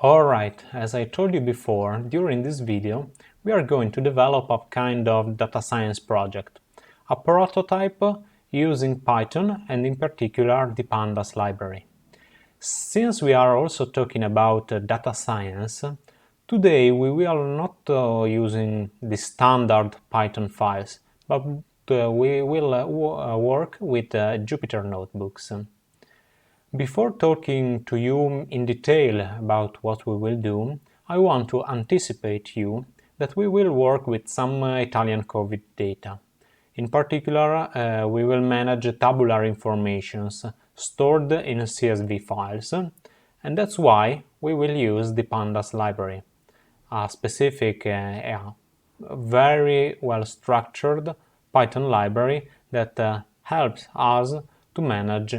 Alright, as I told you before, during this video we are going to develop a kind of data science project, a prototype using Python and in particular the Pandas library. Since we are also talking about data science, today we will not using the standard Python files, but we will work with Jupyter notebooks. Before talking to you in detail about what we will do, I want to anticipate you that we will work with some Italian COVID data. In particular, we will manage tabular informations stored in CSV files, and that's why we will use the Pandas library, a specific, very well-structured Python library that helps us to manage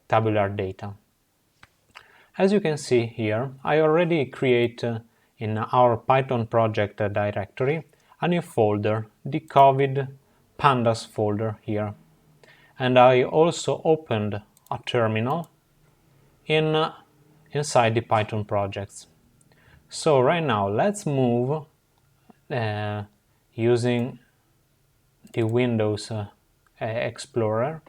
tabular data. As you can see here, I already create in our Python project directory a new folder, the COVID Pandas folder here. And I also opened a terminal inside the Python projects. So right now let's move using the Windows Explorer.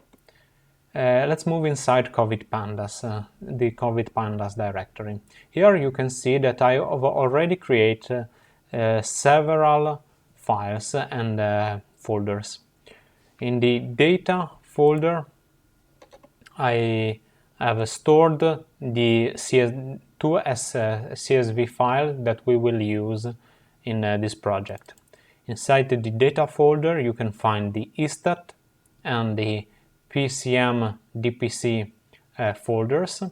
Let's move inside COVID Pandas, the COVID Pandas directory. Here you can see that I have already created several files and folders. In the data folder, I have stored the CSV file that we will use in this project. Inside the data folder, you can find the istat and the PCM DPC folders.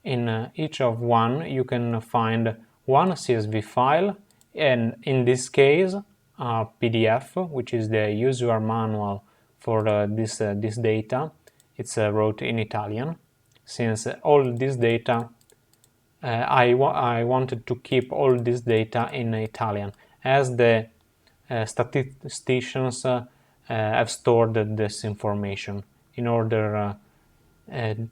In each of one you can find one CSV file, and in this case a PDF, which is the user manual for this data. It's wrote in Italian, since all this data I wanted to keep all this data in Italian, as the statisticians have stored this information in order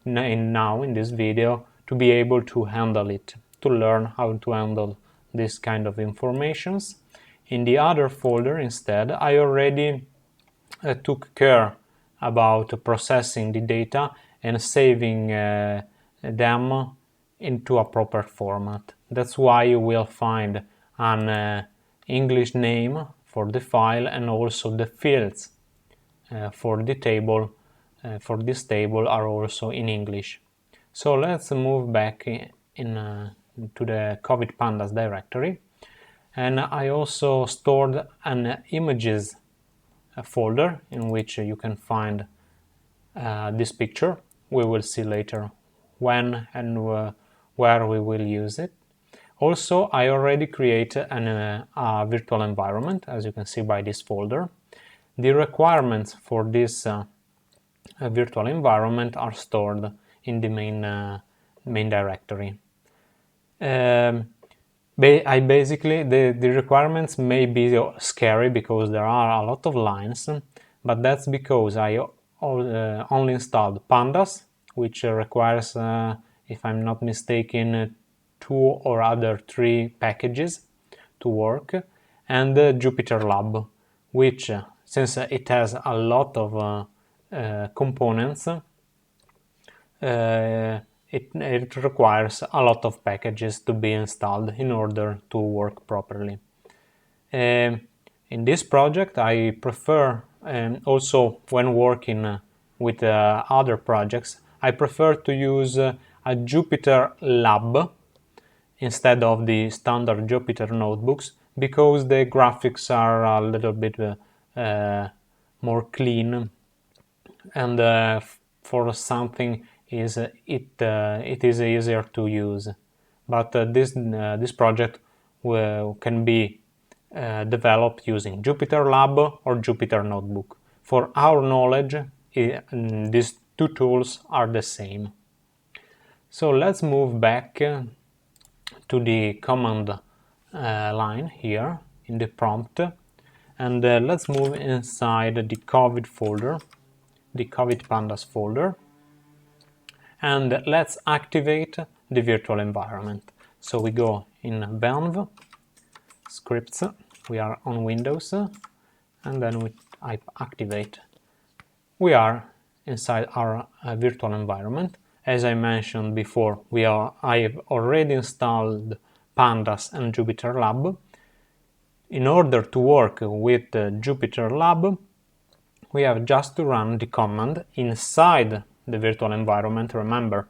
now in this video to be able to handle it, to learn how to handle this kind of informations. In the other folder instead, I already took care about processing the data and saving them into a proper format. That's why you will find an English name for the file, and also the fields for the table, for this table, are also in English. So let's move back to the COVID Pandas directory, and I also stored an images folder in which you can find this picture. We will see later when and where we will use it. Also, I already created a virtual environment, as you can see by this folder. The requirements for this virtual environment are stored in the main directory. Basically, the requirements may be scary because there are a lot of lines, but that's because I only installed Pandas, which requires, if I'm not mistaken, 2 or other 3 packages to work, and Jupyter Lab, which, since it has a lot of components, it requires a lot of packages to be installed in order to work properly. In this project, I prefer, also when working with other projects, I prefer to use a Jupyter Lab instead of the standard Jupyter notebooks, because the graphics are a little bit more clean, and for something it is easier to use. But this project can be developed using Jupyter Lab or Jupyter Notebook. For our knowledge, these two tools are the same. So let's move back to the command line here in the prompt, and let's move inside the COVID folder, the COVID Pandas folder, and let's activate the virtual environment. So we go in Valve, Scripts, we are on Windows, and then we type Activate. We are inside our virtual environment. As I mentioned before, I have already installed Pandas and Jupyter Lab. In order to work with Jupyter Lab, we have just to run the command inside the virtual environment, remember,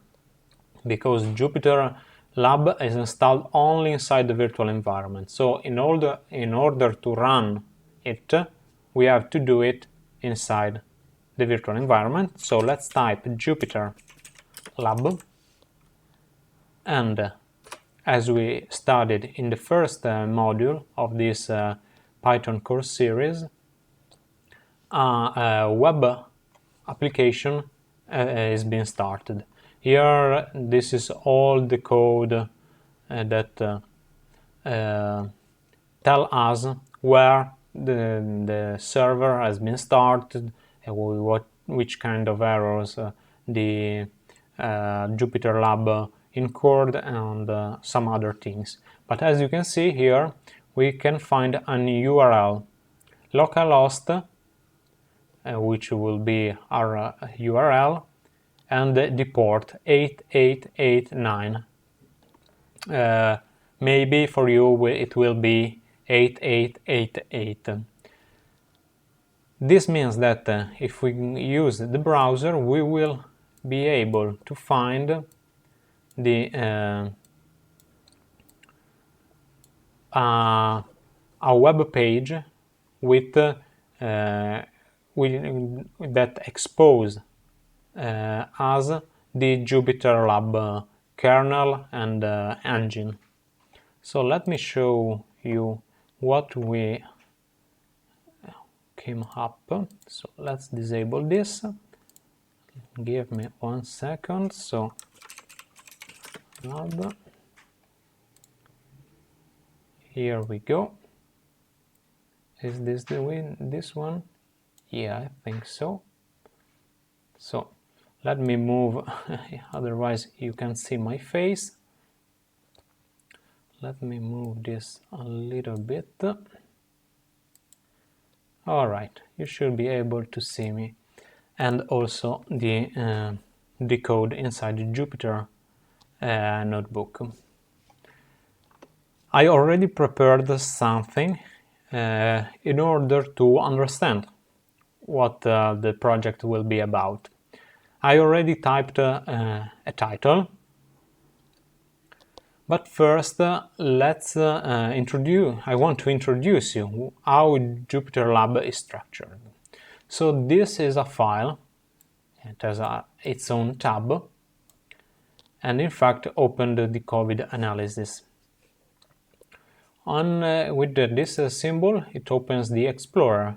because Jupyter Lab is installed only inside the virtual environment. So in order to run it, we have to do it inside the virtual environment. So let's type Jupyter Lab, and as we studied in the first module of this Python course series, a web application is being started. Here, this is all the code that tell us where the server has been started, which kind of errors the Jupyter Lab incurred, and some other things. But as you can see here, we can find an URL, localhost, which will be our URL, and the port 8889. Maybe for you it will be 8888. This means that if we use the browser, we will be able to find a web page with that expose as the Jupyter Lab kernel and engine. So let me show you what we came up. So let's disable this. Give me 1 second. So Lab. Here we go. Is this this one? Yeah, I think so. So let me move, otherwise you can see my face. Let me move this a little bit. All right, you should be able to see me, and also the code inside the Jupyter Notebook. I already prepared something in order to understand what the project will be about. I already typed a title, but first let's I want to introduce you how Jupyter Lab is structured. So this is a file. It has its own tab, and in fact opened the COVID analysis. With this symbol, it opens the Explorer.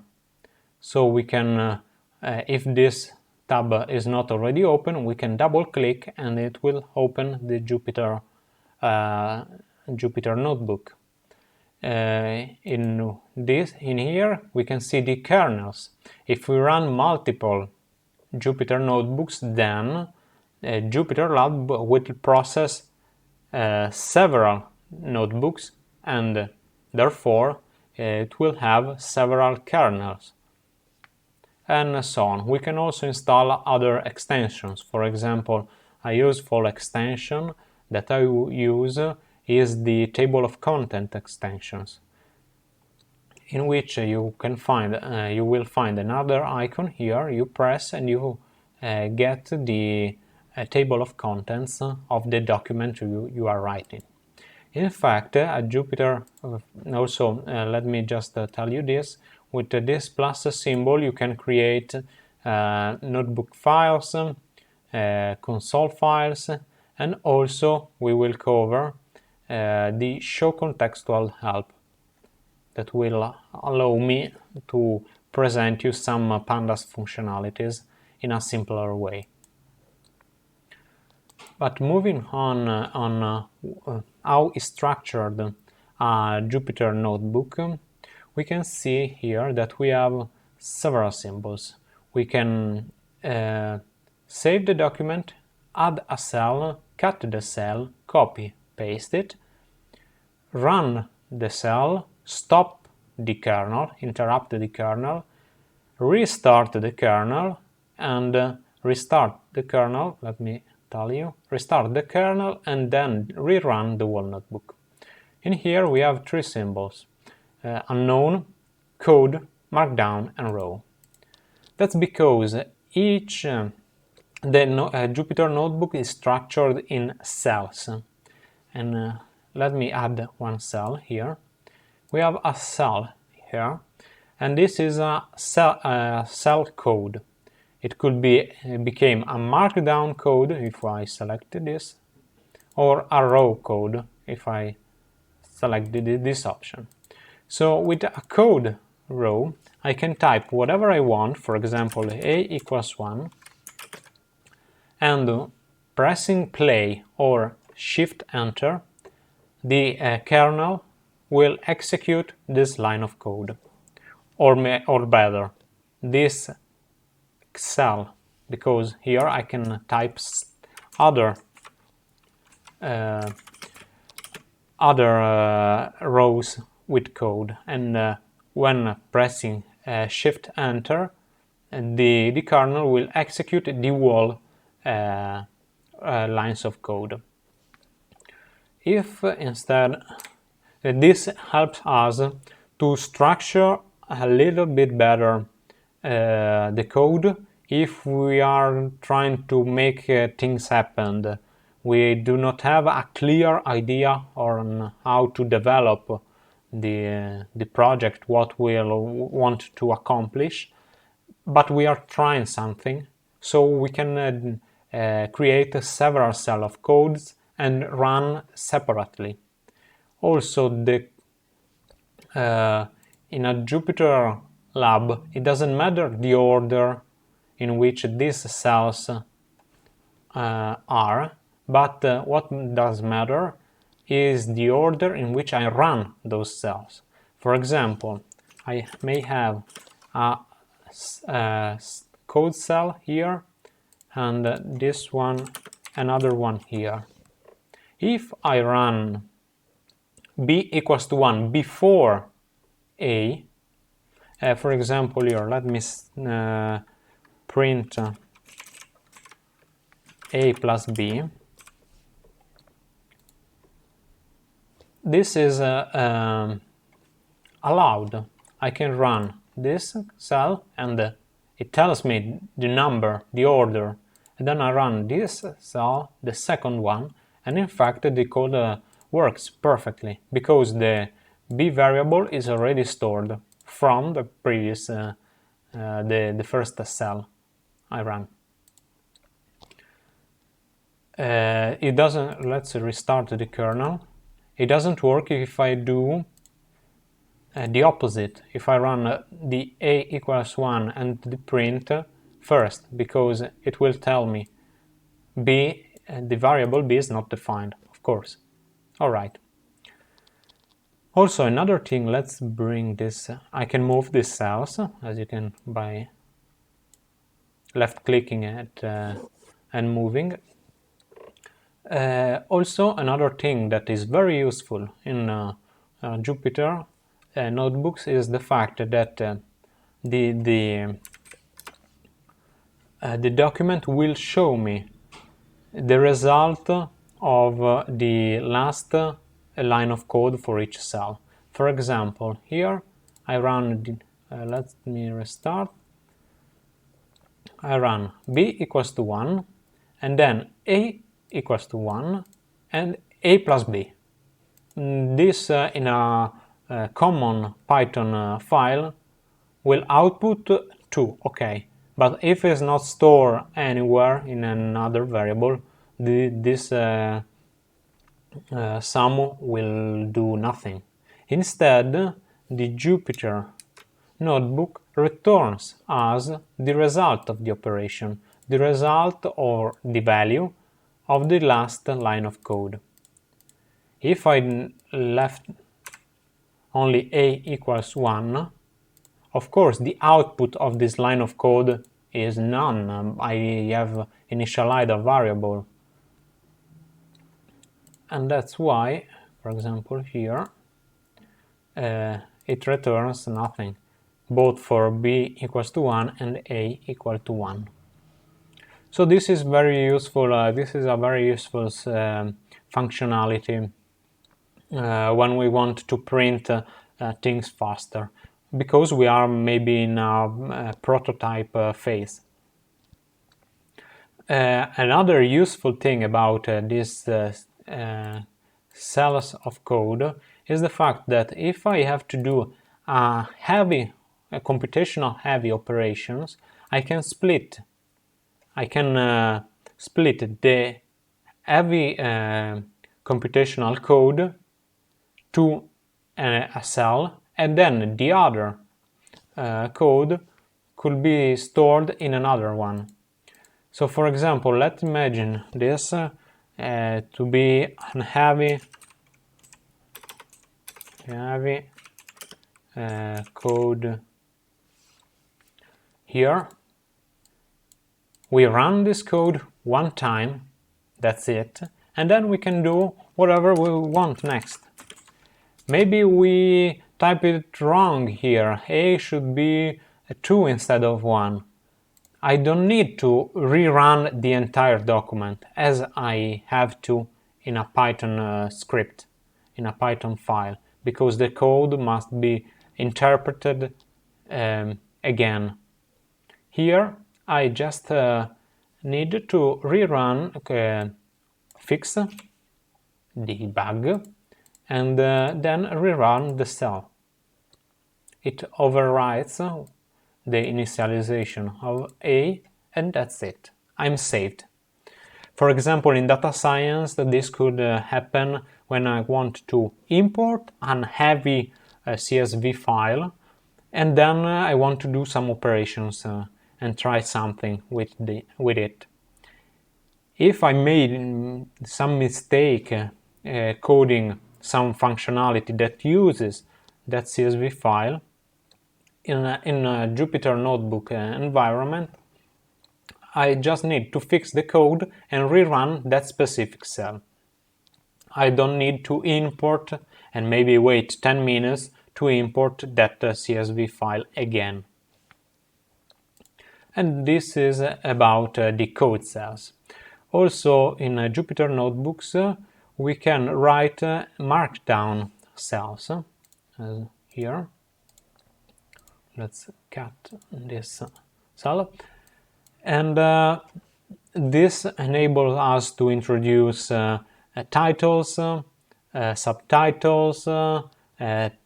So we can, if this tab is not already open, we can double click and it will open the Jupyter Notebook. In here we can see the kernels. If we run multiple Jupyter Notebooks, then Jupyter Lab will process several notebooks, and therefore it will have several kernels, and so on. We can also install other extensions. For example, a useful extension that I use is the table of content extensions, in which you will find another icon here. You press and you get the table of contents of the document you are writing. In fact, at Jupyter, also let me just tell you this, with this plus symbol you can create notebook files, console files, and also we will cover the show contextual help that will allow me to present you some Pandas functionalities in a simpler way. But moving on how is structured a Jupyter Notebook, we can see here that we have several symbols. We can save the document, add a cell, cut the cell, copy, paste it, run the cell, stop the kernel, interrupt the kernel, restart the kernel, and restart the kernel, let me tell you, restart the kernel and then rerun the whole notebook. In here we have three symbols, unknown, code, markdown, and row. That's because each Jupyter Notebook is structured in cells. And let me add one cell here. We have a cell here, and this is a cell code. It could become a markdown code if I selected this, or a row code if I selected this option. So with a code row, I can type whatever I want, for example, a = 1, and pressing play or shift enter, the kernel will execute this line of code, or better, this cell, because here I can type other rows with code, and when pressing shift enter, the kernel will execute the whole lines of code. If instead, this helps us to structure a little bit better the code. If we are trying to make things happen, we do not have a clear idea on how to develop the project, what we want to accomplish, but we are trying something, so we can create several cells of codes and run separately. Also, in a Jupyter Lab, it doesn't matter the order in which these cells are, but what does matter is the order in which I run those cells. For example, I may have a code cell here, and this one, another one here. If I run b = 1 before a, for example here, let me print a plus b, this is allowed. I can run this cell and it tells me the number, the order, and then I run this cell, the second one, and in fact the code works perfectly because the b variable is already stored from the previous, the first cell I ran. It doesn't, let's restart the kernel. It doesn't work if I do the opposite, if I run the a = 1 and the print first, because it will tell me b, the variable b is not defined, of course. Alright. Also, another thing, let's bring this, I can move these cells, as you can, by left clicking it and moving. Also, another thing that is very useful in Jupyter Notebooks is the fact that the document will show me the result of the last line of code for each cell. For example, here I run, let me restart, I run b = 1, and then a = 1, and a plus b. This in a common Python file will output 2, okay, but if it's not stored anywhere in another variable, this sum will do nothing. Instead, the Jupyter Notebook returns us the result of the operation, the result or the value of the last line of code. If I left only a = 1, of course the output of this line of code is none. I have initialized a variable. and that's why, for example, here it returns nothing, both for b equals to 1 and a equal to 1. So this is very useful. This is a very useful functionality when we want to print things faster, because we are maybe in a prototype phase. Another useful thing about these cells of code is the fact that if I have to do computational heavy operations, I can split the heavy computational code to a cell, and then the other code could be stored in another one. So for example, let's imagine this to be a heavy code here. We run this code one time, that's it, and then we can do whatever we want next. Maybe we type it wrong here, a should be 2 instead of 1. I don't need to rerun the entire document as I have to in a Python script, in a Python file, because the code must be interpreted again. Here I just need to rerun, fix the bug, and then rerun the cell. It overwrites the initialization of A, and that's it. I'm saved. For example, in data science, this could happen when I want to import a heavy CSV file, and then I want to do some operations and try something with it. If I made some mistake coding some functionality that uses that CSV file, in a Jupyter Notebook environment, I just need to fix the code and rerun that specific cell. I don't need to import and maybe wait 10 minutes to import that CSV file again. And this is about the code cells. Also in Jupyter Notebooks we can write markdown cells here. Let's cut this cell, and this enables us to introduce titles, subtitles,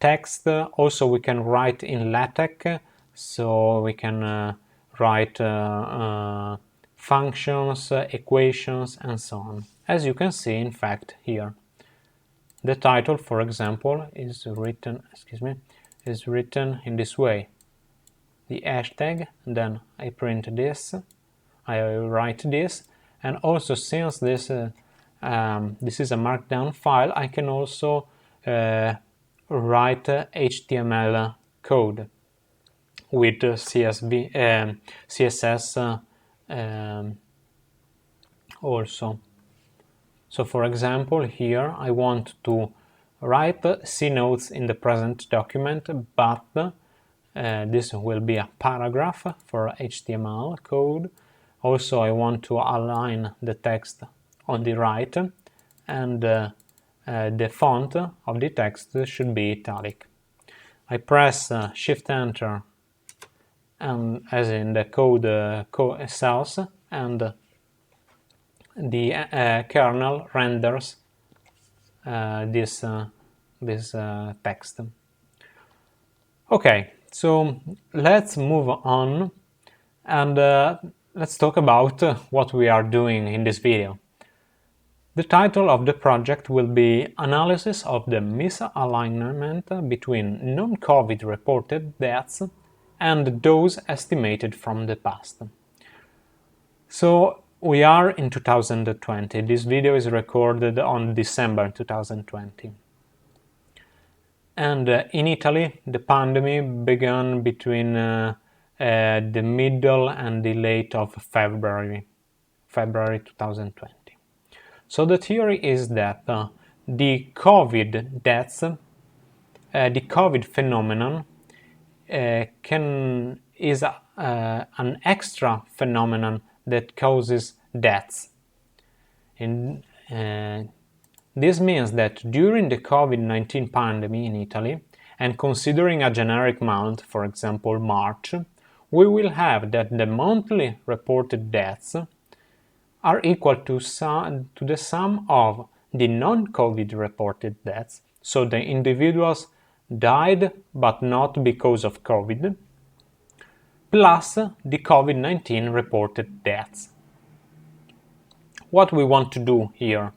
text. Also we can write in LaTeX, so we can write functions, equations, and so on. As you can see, in fact, here the title, for example, is written in this way. The hashtag, and then I print this, I write this, and also since this is a markdown file, I can also write HTML code with CSS also. So for example, here I want to write C notes in the present document, but this will be a paragraph for HTML code. Also, I want to align the text on the right, and the font of the text should be italic. I press Shift-Enter, and as in the code cells, and the kernel renders this text. Okay. So let's move on, and let's talk about what we are doing in this video. The title of the project will be Analysis of the Misalignment between non-COVID reported deaths and those estimated from the past. So we are in 2020. This video is recorded on December 2020. And in Italy, the pandemic began between the middle and the late of February 2020. So the theory is that the COVID deaths, the COVID phenomenon is an extra phenomenon that causes deaths. And this means that during the COVID-19 pandemic in Italy, and considering a generic month, for example March, we will have that the monthly reported deaths are equal to the sum of the non-COVID reported deaths, so the individuals died but not because of COVID, plus the COVID-19 reported deaths. What we want to do here?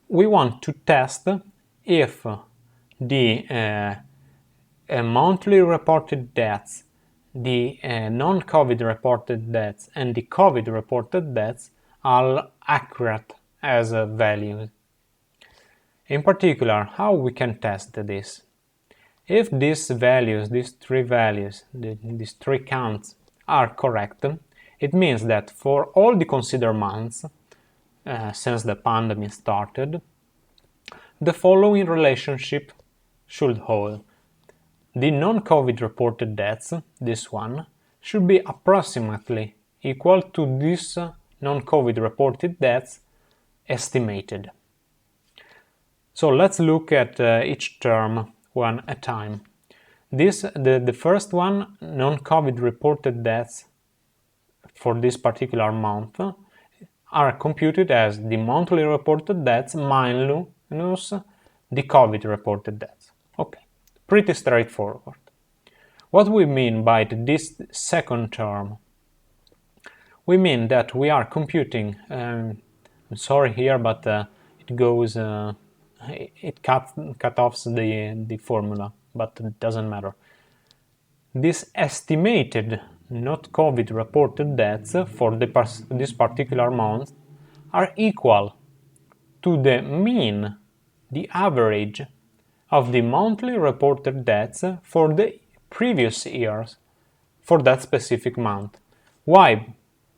We want to test if the monthly reported deaths, the non-COVID reported deaths, and the COVID reported deaths are accurate as values. In particular, how we can test this? If these values, these three values, these three counts are correct, it means that for all the considered months since the pandemic started, the following relationship should hold. The non-COVID reported deaths, this one, should be approximately equal to this non-COVID reported deaths estimated. So let's look at each term one at a time. The first one, non-COVID reported deaths for this particular month, are computed as the monthly reported deaths minus the COVID reported deaths. Okay, pretty straightforward. What we mean by this second term? We mean that we are computing, I'm sorry here, but it goes, it cut off the formula, but it doesn't matter. This estimated not COVID reported deaths for this particular month are equal to the mean, the average of the monthly reported deaths for the previous years for that specific month. Why?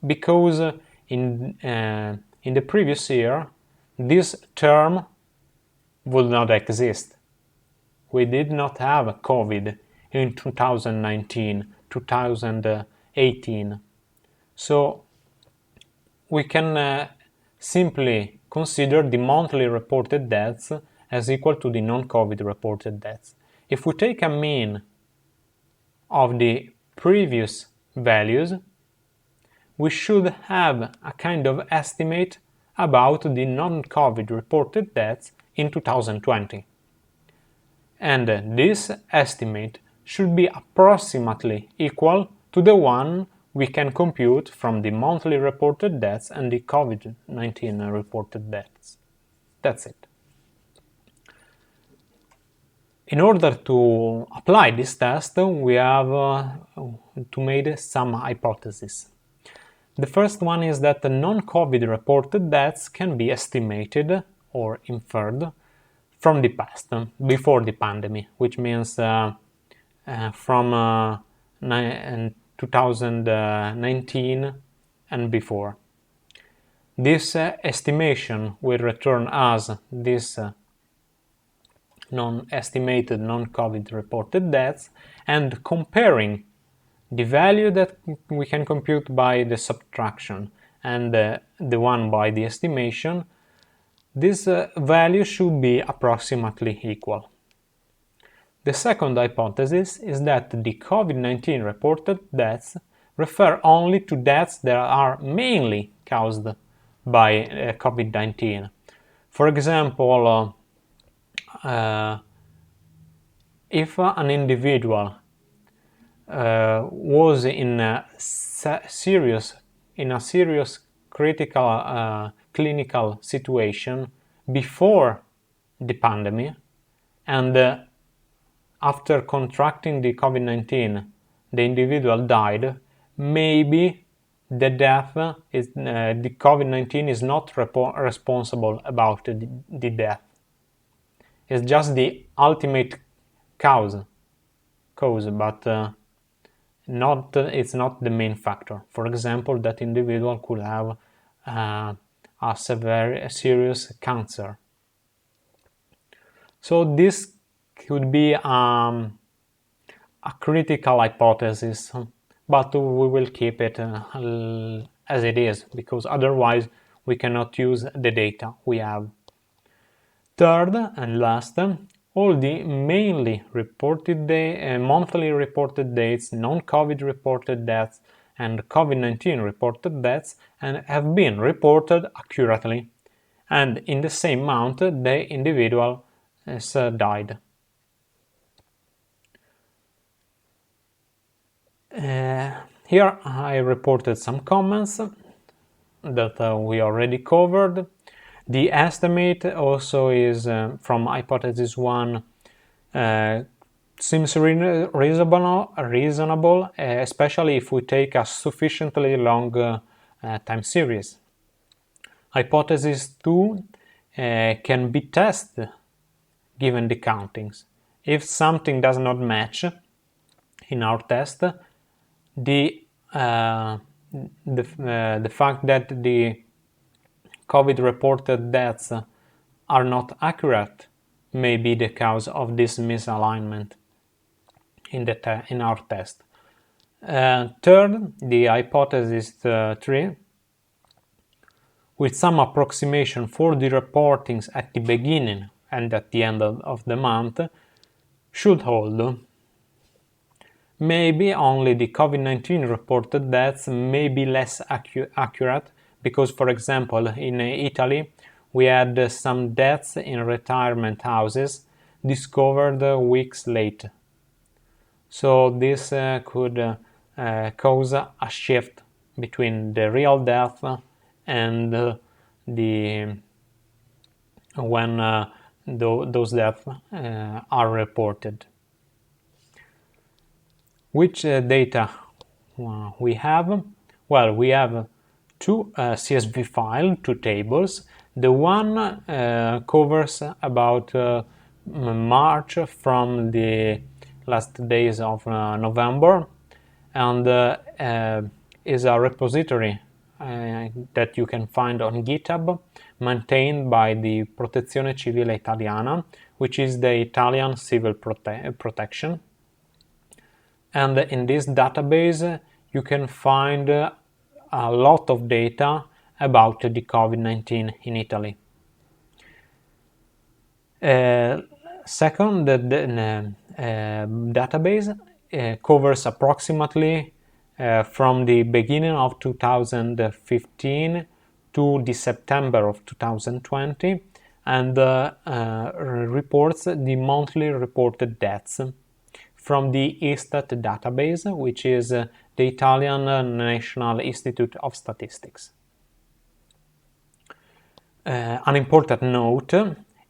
Because in the previous year this term would not exist. We did not have COVID in 2019, 2018. So we can simply consider the monthly reported deaths as equal to the non-COVID reported deaths. If we take a mean of the previous values, we should have a kind of estimate about the non-COVID reported deaths in 2020. And this estimate should be approximately equal to the one we can compute from the monthly reported deaths and the COVID-19 reported deaths. That's it. In order to apply this test, we have to make some hypotheses. The first one is that the non-COVID reported deaths can be estimated or inferred from the past, before the pandemic, which means from 2019 and before. This estimation will return us this estimated non-COVID reported deaths, and comparing the value that we can compute by the subtraction and the one by the estimation, this value should be approximately equal. The second hypothesis is that the COVID-19 reported deaths refer only to deaths that are mainly caused by COVID-19. For example, if an individual was in a serious critical clinical situation before the pandemic, and after contracting the COVID-19 the individual died, maybe the death is the COVID-19 is not responsible about the death. It's just the ultimate cause, but it's not the main factor. For example, that individual could have a a serious cancer. So this could be a critical hypothesis, but we will keep it as it is, because otherwise we cannot use the data we have. Third and last, all the mainly reported monthly reported dates, non-COVID reported deaths, and COVID-19 reported deaths and have been reported accurately, and in the same month the individual has died. Here I reported some comments that we already covered. The estimate also is from hypothesis 1, seems reasonable, especially if we take a sufficiently long time series. Hypothesis 2 can be tested given the countings. If something does not match in our test, the fact that the COVID reported deaths are not accurate may be the cause of this misalignment in our test. Third, the hypothesis 3, with some approximation for the reportings at the beginning and at the end of the month, should hold. Maybe only the COVID-19 reported deaths may be less accurate, because, for example, in Italy we had some deaths in retirement houses discovered weeks later. So this could cause a shift between the real death and when those deaths are reported. Which data we have? Well, we have two CSV files, two tables. The one covers about March from the last days of November, and is a repository that you can find on GitHub, maintained by the Protezione Civile Italiana, which is the Italian civil protection. And in this database you can find a lot of data about the COVID-19 in Italy. Second, the database covers approximately from the beginning of 2015 to the September of 2020, and reports the monthly reported deaths from the ISTAT database, which is the Italian National Institute of Statistics. An important note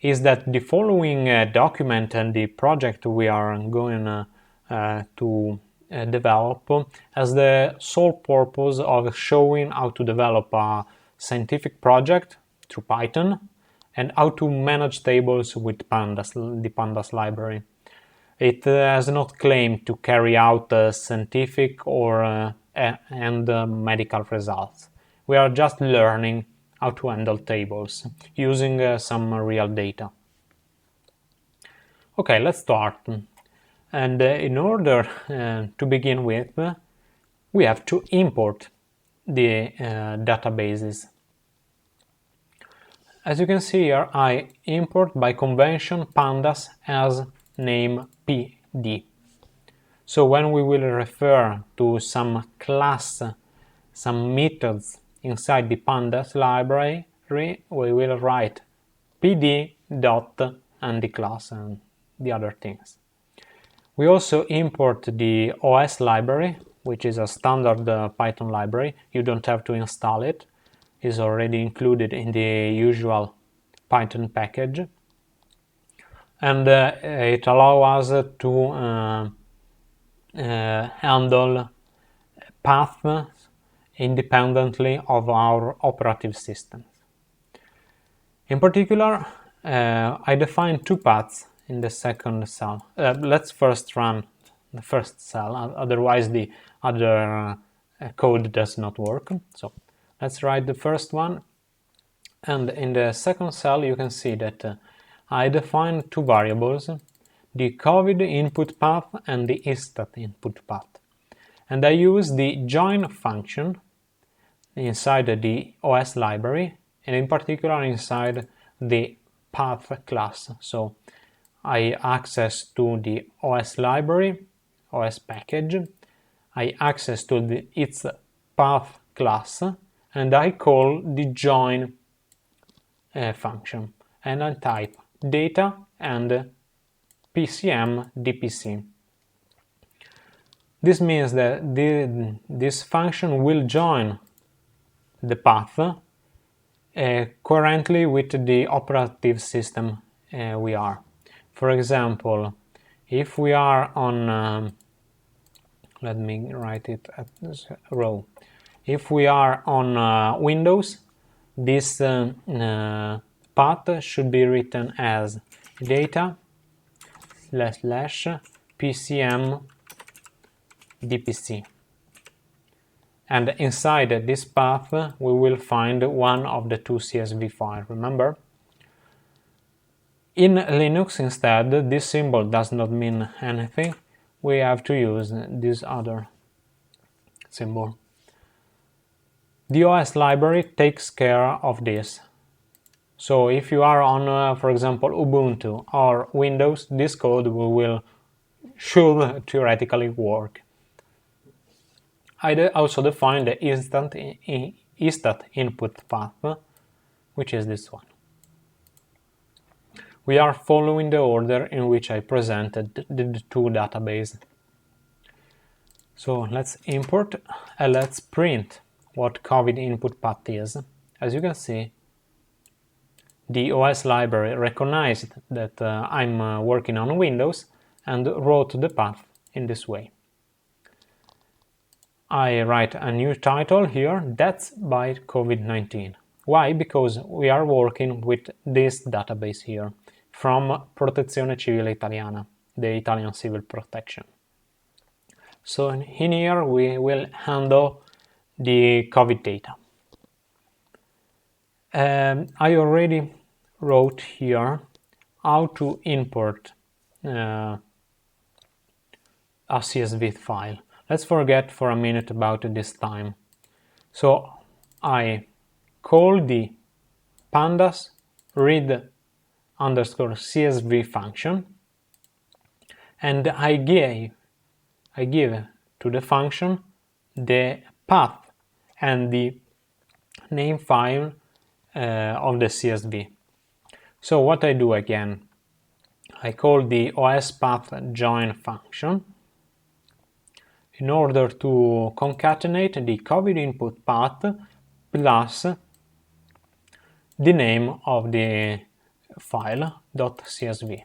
is that the following document and the project we are going to develop has the sole purpose of showing how to develop a scientific project through Python and how to manage tables with Pandas, the Pandas library. It has not claimed to carry out scientific or medical results. We are just learning how to handle tables using some real data. Okay, let's start. And in order to begin with, we have to import the databases. As you can see here, I import by convention Pandas as name PD. So when we will refer to some class, some methods inside the Pandas library, we will write PD dot and the class and the other things. We also import the OS library, which is a standard Python library. You don't have to install it. It's already included in the usual Python package. And it allows us to handle paths independently of our operative systems. In particular, I define two paths in the second cell. Let's first run the first cell, otherwise the other code does not work. So let's write the first one. And in the second cell you can see that I define two variables, the COVID input path and the ISTAT input path. And I use the join function inside the OS library, and in particular inside the path class. So I access to the OS library, OS package, I access to its path class, and I call the join function, and I type data and PCM DPC. This means that this function will join the path currently with the operative system we are. For example, if we are on, let me write it at this row. If we are on Windows, this path should be written as data / PCM DPC. And inside this path we will find one of the two CSV files, remember? In Linux instead, this symbol does not mean anything. We have to use this other symbol. The OS library takes care of this. So if you are on, for example, Ubuntu or Windows, this code should theoretically work. I also define the ISTAT input path, which is this one. We are following the order in which I presented the two databases. So let's import and let's print what COVID input path is. As you can see, the OS library recognized that I'm working on Windows and wrote the path in this way. I write a new title here, Deaths by COVID-19. Why? Because we are working with this database here from Protezione Civile Italiana, the Italian Civil Protection. So in here we will handle the COVID data. I already wrote here how to import a CSV file. Let's forget for a minute about this time. So I call the pandas read underscore CSV function, and I give to the function the path and the name file of the CSV. So what I do again, I call the OS path join function in order to concatenate the COVID input path plus the name of the file .csv.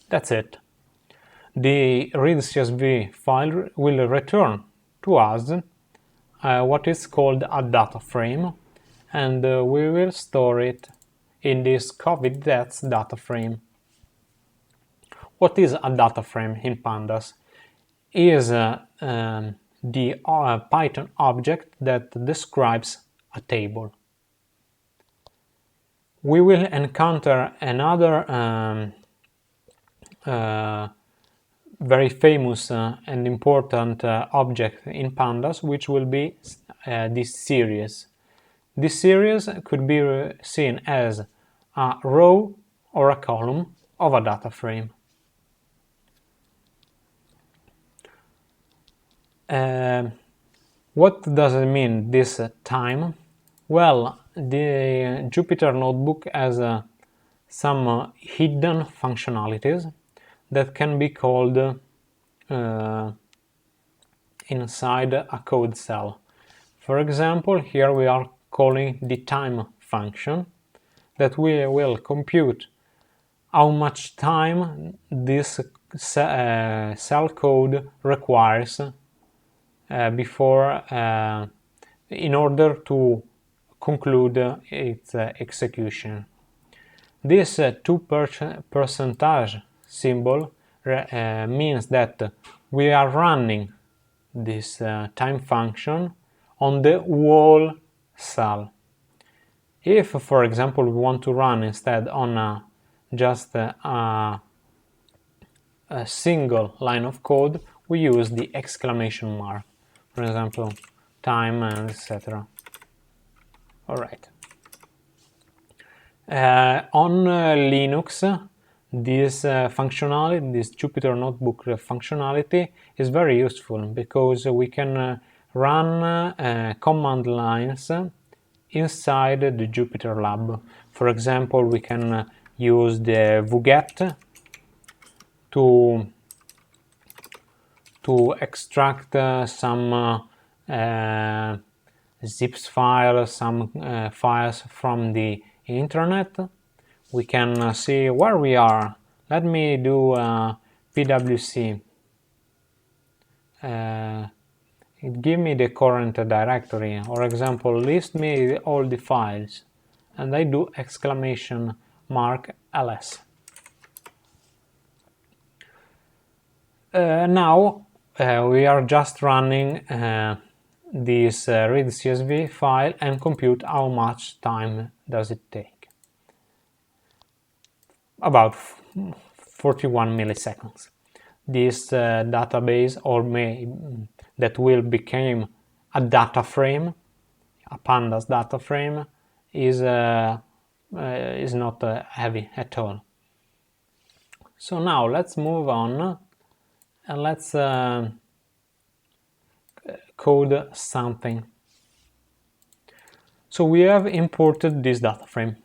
That's it. The read CSV file will return to us what is called a data frame, and we will store it in this COVID deaths data frame. What is a data frame in Pandas? Is the Python object that describes a table. We will encounter another very famous and important object in Pandas, which will be this series. This series could be seen as a row or a column of a data frame. What does it mean, this time? Well, the Jupyter Notebook has some hidden functionalities that can be called inside a code cell. For example, here we are calling the time function that we will compute how much time this cell code requires in order to conclude its execution. This 2% symbol means that we are running this time function on the whole cell. If, for example, we want to run instead on just a single line of code, we use the exclamation mark. For example, time and etc. All right. On Linux, this functionality, this Jupyter Notebook functionality is very useful because we can run command lines inside the Jupyter Lab. For example, we can use the wget to extract some zips files, some files from the internet. We can see where we are. Let me do pwc. Give me the current directory, or example, list me all the files, and I do exclamation mark ls. Now we are just running this read CSV file and compute how much time does it take. About 41 milliseconds. This database, or that will become a DataFrame, a Pandas DataFrame, is not heavy at all. So now let's move on and let's code something. So we have imported this DataFrame.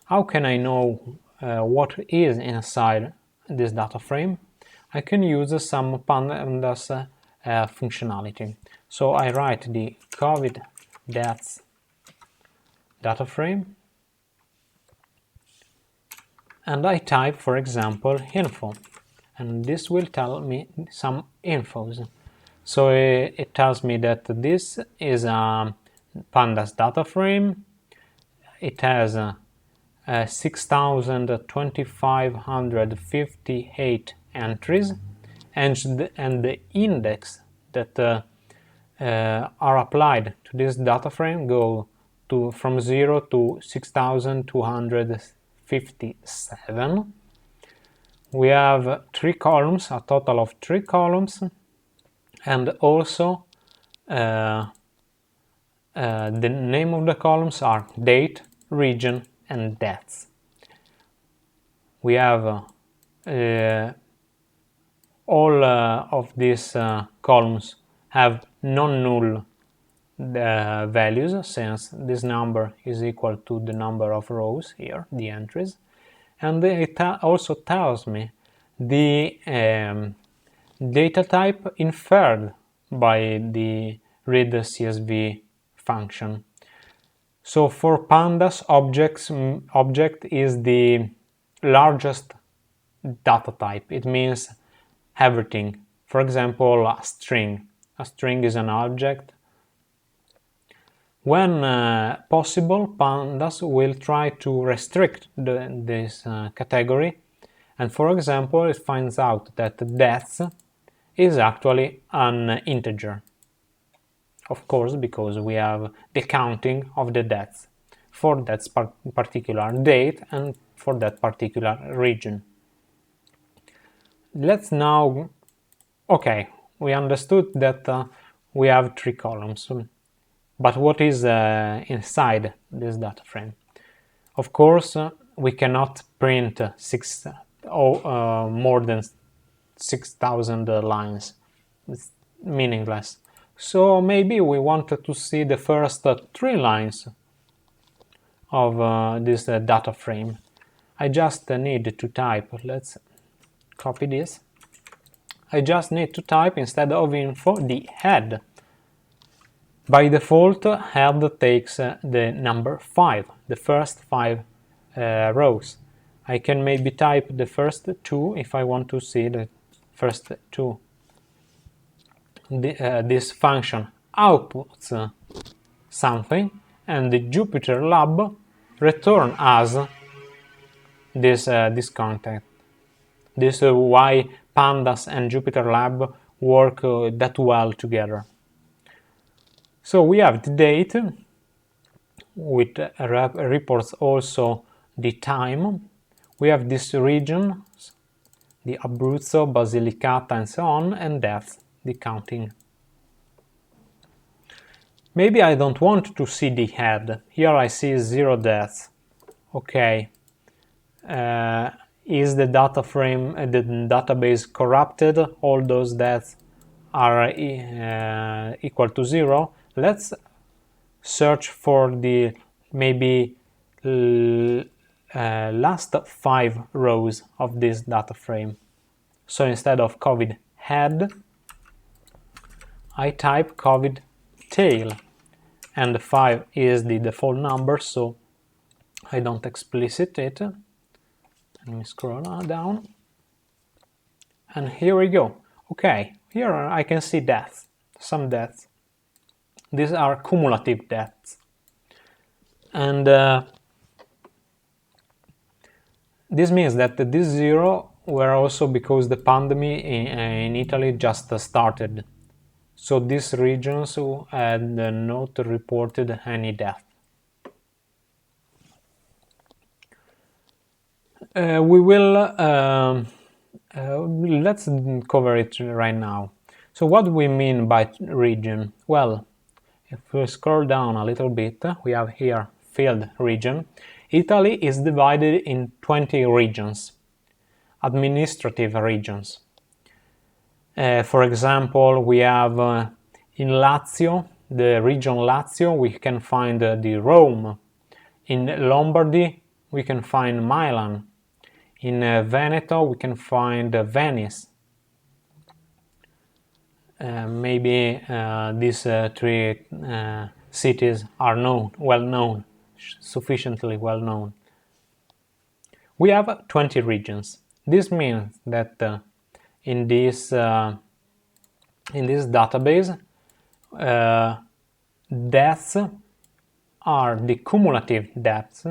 How can I know what is inside this DataFrame? I can use some Pandas functionality. So I write the COVID deaths DataFrame, and I type, for example, info, and this will tell me some infos. So it tells me that this is a Pandas DataFrame. It has 6,2558 entries, and the index that are applied to this DataFrame go from 0 to 6,257. We have 3 columns, a total of 3 columns, and also the name of the columns are date, region, and deaths. We have all of these columns have non-null values, since this number is equal to the number of rows here, the entries, and it also tells me the data type inferred by the read CSV function. So for Pandas, object is the largest data type. It means everything. For example, a string. A string is an object. When possible, Pandas will try to restrict this category, and for example, it finds out that deaths is actually an integer. Of course, because we have the counting of the deaths for that particular date and for that particular region. Let's now, okay, we understood that we have 3 columns, but what is inside this data frame? Of course, we cannot print more than 6,000 lines. It's meaningless. So maybe we wanted to see the first 3 lines of this data frame. I just need to type, let's copy this. I just need to type, instead of info, the head. By default, head takes the number 5, the first 5 rows. I can maybe type the first 2 if I want to see the first 2. This function outputs something, and the Jupyter Lab return us this content. This is why Pandas and Jupyter Lab work that well together. So we have the date, which reports also the time. We have these regions, the Abruzzo, Basilicata, and so on, and deaths, the counting. Maybe I don't want to see the head. Here I see 0 deaths. Okay. Is the data frame, the database corrupted? All those deaths are equal to 0. Let's search for the maybe last 5 rows of this data frame. So instead of COVID head, I type COVID tail, and 5 is the default number, so I don't explicit it. Let me scroll down, and here we go. Okay, here I can see deaths, some deaths. These are cumulative deaths, and this means that this 0 were also because the pandemic in Italy just started. So these regions had not reported any death. We will, let's cover it right now. So what do we mean by region? Well, if we scroll down a little bit, we have here field region. Italy is divided in 20 regions, administrative regions. For example, we have in Lazio, the region Lazio, we can find the Rome. In Lombardy, we can find Milan. In Veneto, we can find Venice. Maybe these 3 cities are well known, sufficiently well known. We have 20 regions. This means that in this database, deaths are the cumulative deaths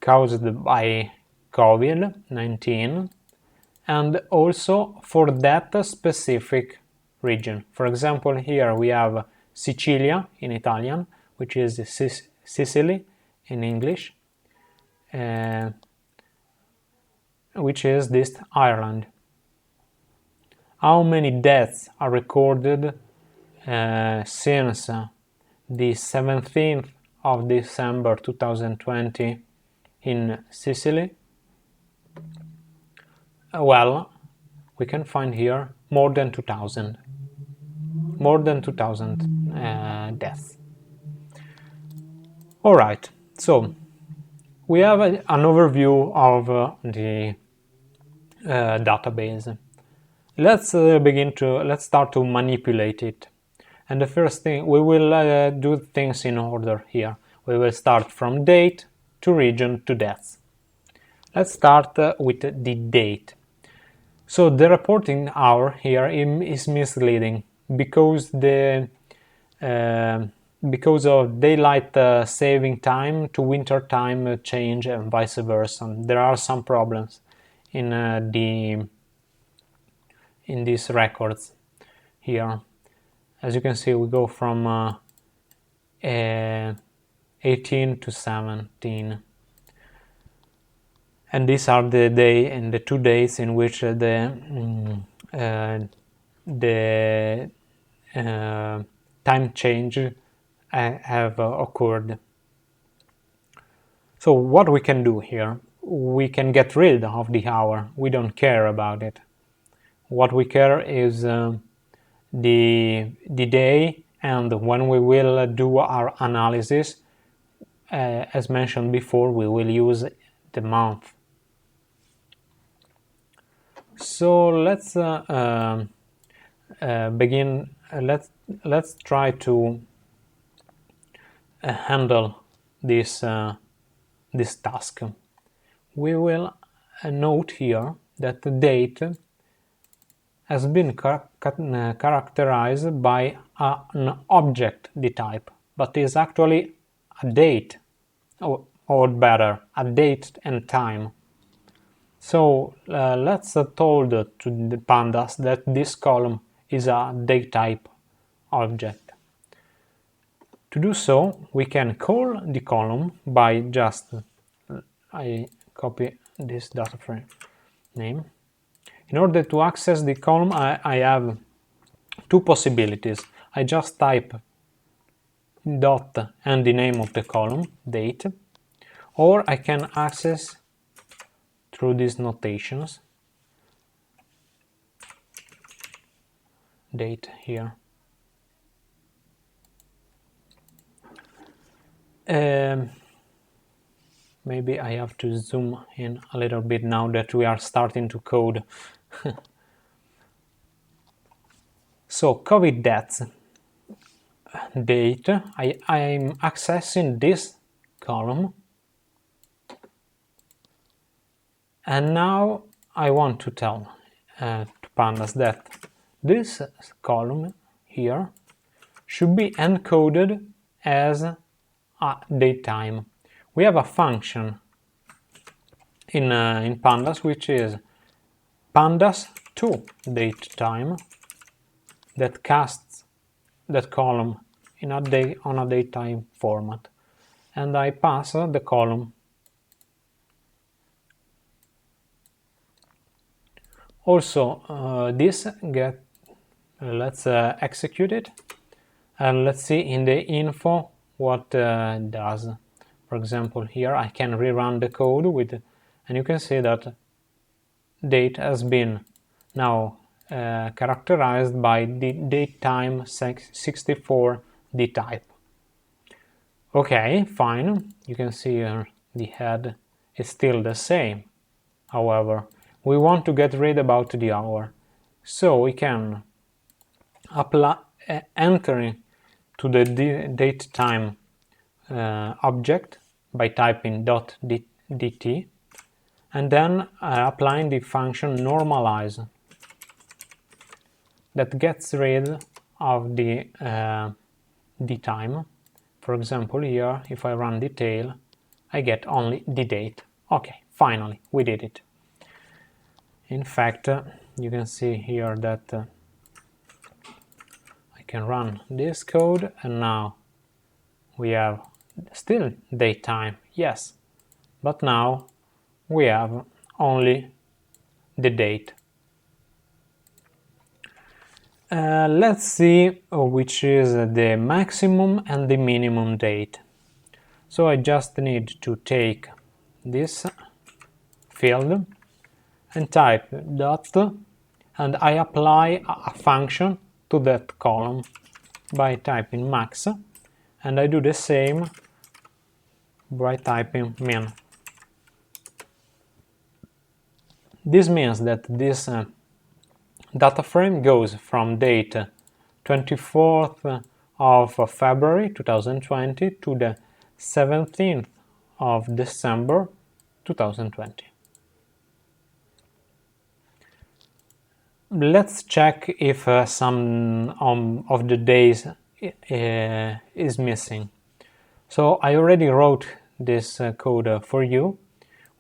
caused by COVID-19, and also for that specific region. For example, here we have Sicilia in Italian, which is Sicily in English, which is this Ireland. How many deaths are recorded since the 17th of December 2020 in Sicily? Well, we can find here more than 2,000. More than 2,000 deaths. Alright, so we have an overview of the database. Let's start to manipulate it. And the first thing, we will do things in order here. We will start from date to region to deaths. Let's start with the date. So the reporting hour here is misleading because because of daylight saving time to winter time change and vice versa. There are some problems in these records here. As you can see, we go from 18 to 17. And these are the day and the 2 days in which the time change have occurred. So what we can do here, we can get rid of the hour. We don't care about it. What we care is the day, and when we will do our analysis, as mentioned before, we will use the month. So let's begin. Let's try to handle this task. We will note here that the date has been characterized by an object type, but is actually a date, or better, a date and time. So let's told to the pandas that this column is a date type object. To do so, we can call the column by just, I copy this data frame name. In order to access the column, I have two possibilities. I just type dot and the name of the column, date, or I can access through these notations, date here. Maybe I have to zoom in a little bit now that we are starting to code. So COVID deaths, date, I'm accessing this column, and now I want to tell to Pandas that this column here should be encoded as a DateTime. We have a function in Pandas which is Pandas to DateTime that casts that column in on a DateTime format, and I pass the column. Also, this let's execute it, and let's see in the info what does. For example, here I can rerun the code with, and you can see that date has been now characterized by the DateTime 64 dtype. Okay, fine. You can see here the head is still the same. However, we want to get rid about the hour, so we can apply entering to the DateTime object by typing .dt, and then applying the function normalize that gets rid of the time. For example, here if I run detail, I get only the date. Okay, finally we did it. In fact, you can see here that I can run this code, and now we have still DateTime, yes, but now we have only the date. Let's see which is the maximum and the minimum date. So I just need to take this field and type dot, and I apply a function to that column by typing max, and I do the same by typing min. This means that this data frame goes from date 24th of February 2020 to the 17th of December 2020. Let's check if some of the days is missing. So I already wrote this code for you.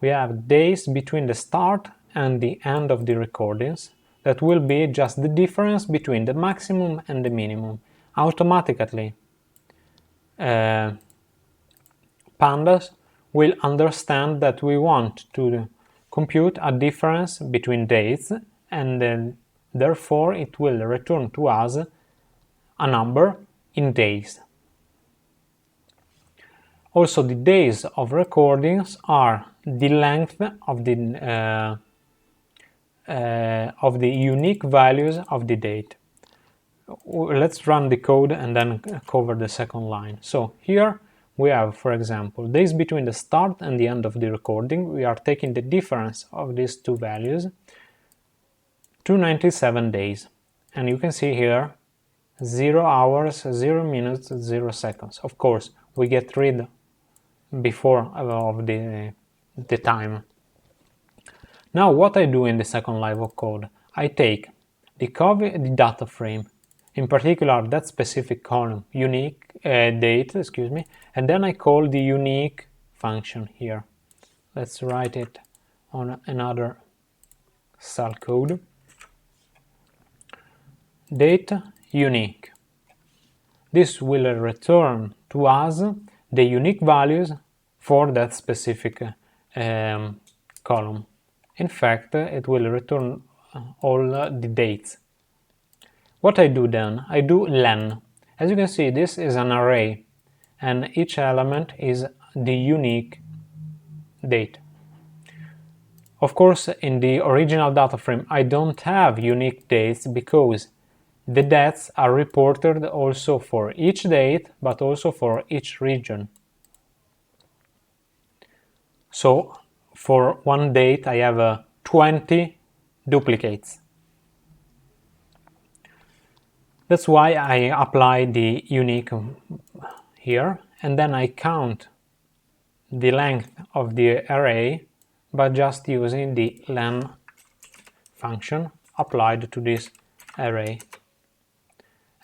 We have days between the start and the end of the recordings. That will be just the difference between the maximum and the minimum. Automatically, Pandas will understand that we want to compute a difference between dates, and then therefore it will return to us a number in days. Also, the days of recordings are the length of the unique values of the date. Let's run the code and then cover the second line. So here we have, for example, days between the start and the end of the recording. We are taking the difference of these two values, 297 days. And you can see here 0 hours, 0 minutes, 0 seconds. Of course, we get rid before of the time. Now what I do in the second line of code, I take the data frame, in particular that specific column, unique date, and then I call the unique function here. Let's write it on another cell code. Date unique. This will return to us the unique values for that specific column. In fact, it will return all the dates. What I do then? I do len. As you can see, this is an array, and each element is the unique date. Of course, in the original data frame, I don't have unique dates because the dates are reported also for each date, but also for each region. So, for one date, I have 20 duplicates. That's why I apply the unique here, and then I count the length of the array by just using the len function applied to this array.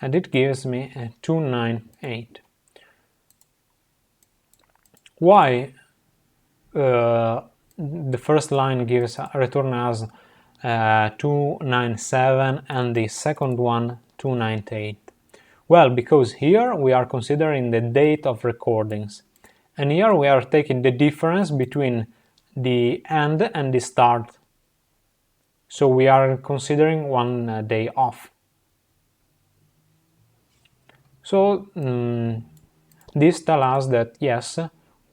And it gives me 298. Why the first line gives return as 297 and the second one 298? Well, because here we are considering the date of recordings, and here we are taking the difference between the end and the start. So we are considering one day off. So this tells us that yes,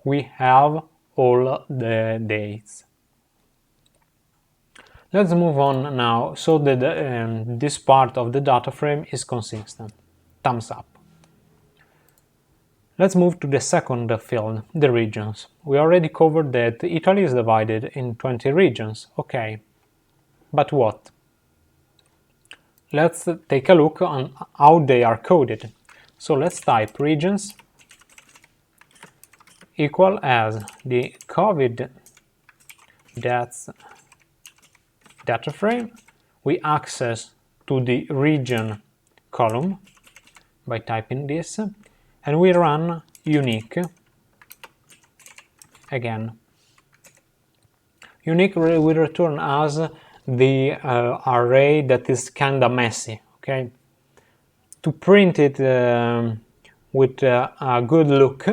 we have all the dates. Let's move on now, so that this part of the data frame is consistent. Thumbs up. Let's move to the second field, the regions. We already covered that Italy is divided in 20 regions. Okay, but what? Let's take a look on how they are coded. So let's type regions equal as the COVID deaths data frame. We access to the region column by typing this, and we run unique again. Unique will return us the array that is kinda messy. Okay, to print it with a good look,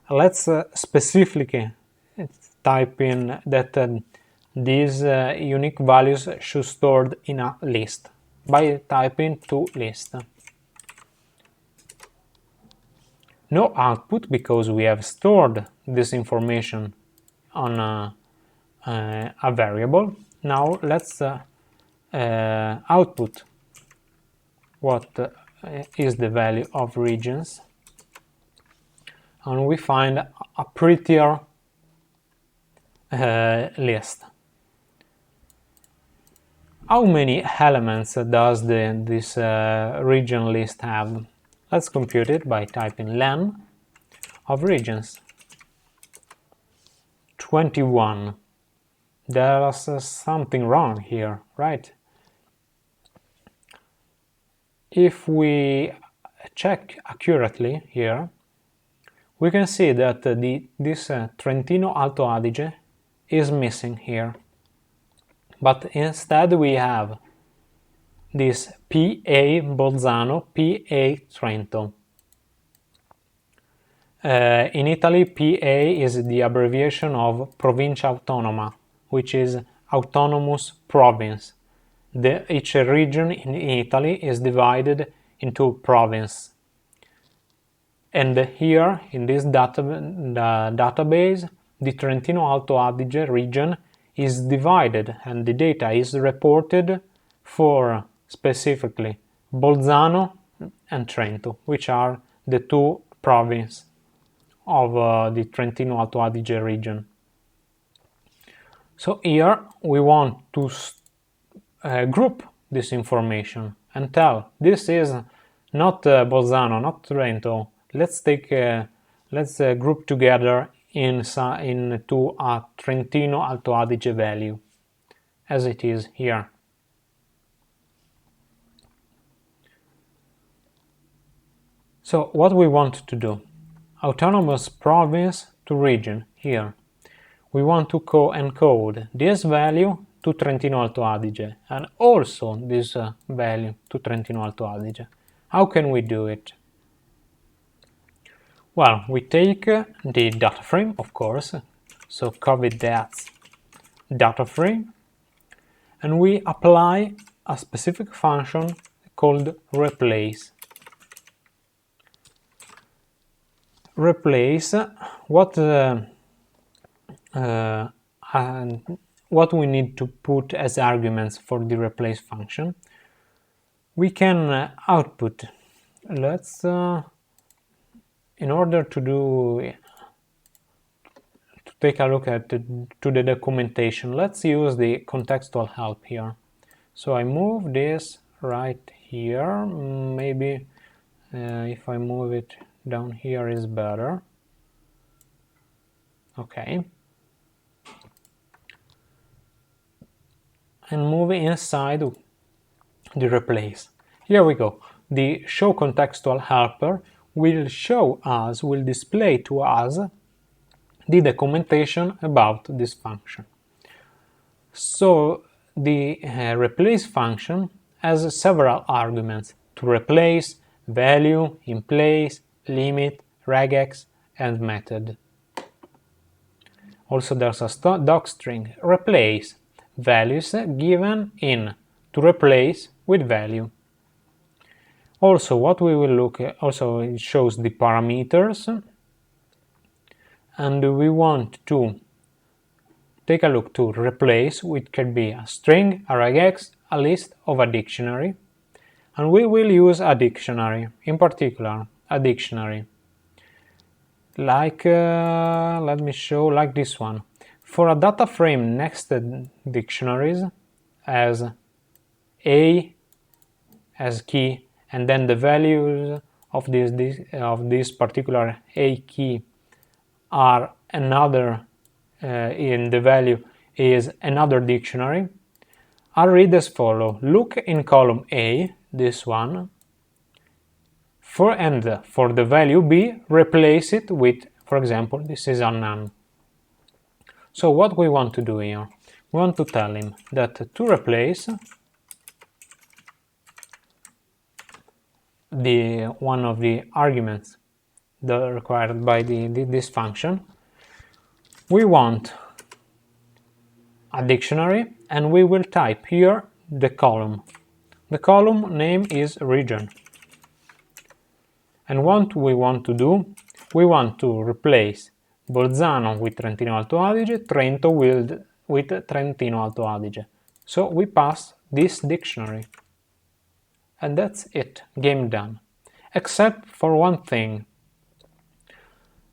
let's specifically type in that these unique values should stored in a list by typing toList. No output because we have stored this information on a variable. Now let's output what is the value of regions, and we find a prettier list. How many elements does this region list have? Let's compute it by typing len of regions. 21. There's something wrong here, right? If we check accurately here, we can see that this Trentino Alto Adige is missing here. But instead we have this PA Bolzano, PA Trento. In Italy, PA is the abbreviation of Provincia Autonoma, which is autonomous province. Each region in Italy is divided into province. And here, in this database, the Trentino Alto Adige region is divided, and the data is reported for specifically Bolzano and Trento, which are the two provinces of the Trentino Alto Adige region. So here we want to group this information and tell this is not Bolzano, not Trento. Let's group together into a Trentino Alto Adige value, as it is here. So what we want to do? Autonomous province to region here. We want to encode this value to Trentino Alto Adige and also this value to Trentino Alto Adige. How can we do it? Well, we take the DataFrame, of course, so copy that DataFrame, and we apply a specific function called replace. Replace what we need to put as arguments for the replace function. We can output. Let's in order to take a look at the documentation, let's use the contextual help here. So I move this right here. Maybe if I move it down here is better. Okay. And move inside the replace. Here we go. The show contextual helper will display to us the documentation about this function. So the replace function has several arguments to replace: value, in place, limit, regex, and method. Also there's a docstring replace, values given in to replace with value. Also what we will look at, also it shows the parameters, and we want to take a look to replace, which can be a string, a regex, a list of a dictionary, and we will use a dictionary, in particular a dictionary like let me show, like this one. For a data frame nested dictionaries as a as key, and then the values of this particular a key are another in the value is another dictionary, I'll read as follow. Look in column A, this one, for the value B, replace it with, for example, this is a none. So what we want to do here, we want to tell him that to replace the one of the arguments that are required by this function, we want a dictionary, and we will type here the column. The column name is region. And what we want to do, we want to replace Bolzano with Trentino Alto Adige, Trento with Trentino Alto Adige. So we pass this dictionary. And that's it, game done. Except for one thing.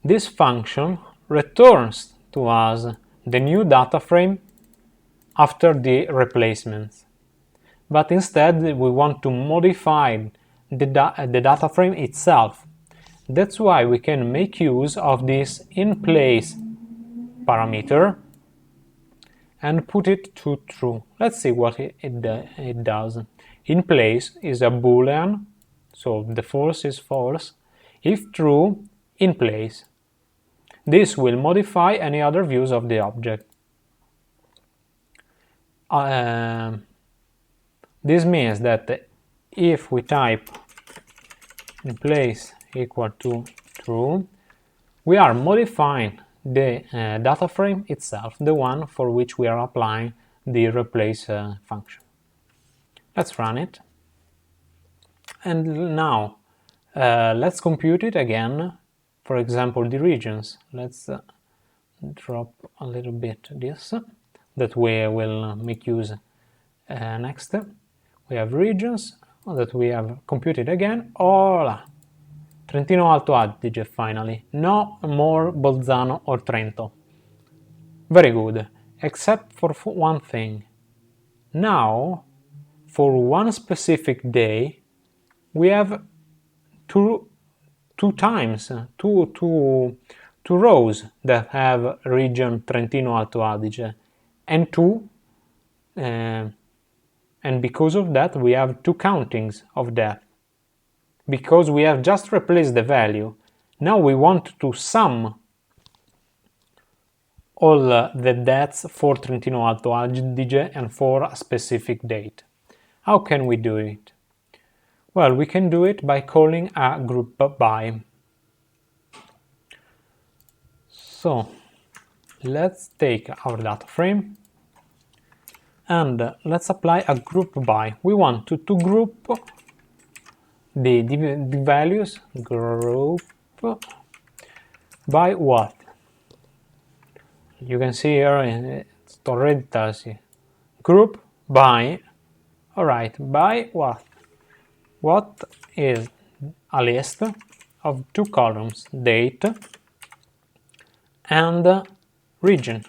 This function returns to us the new data frame after the replacements. But instead we want to modify the data frame itself. That's why we can make use of this in place parameter and put it to true. Let's see what it does. In place is a boolean, so the false is false. If true, in place. This will modify any other views of the object. This means that if we type in place equal to true, we are modifying the data frame itself, the one for which we are applying the replace function. Let's run it. And now let's compute it again. For example, the regions. Let's drop a little bit this, that we will make use next. We have regions that we have computed again. Hola! Trentino Alto Adige finally. No more Bolzano or Trento. Very good, except for one thing. Now, for one specific day, we have two rows that have region Trentino Alto Adige, and and because of that we have two countings of that, because we have just replaced the value. Now we want to sum all the dates for Trentino Alto Adige and for a specific date. How can we do it? Well, we can do it by calling a group by. So let's take our data frame and let's apply a group by. We want to group the values, group by what? You can see here it already tells you. Group by, alright, by what? What is a list of two columns, date and region.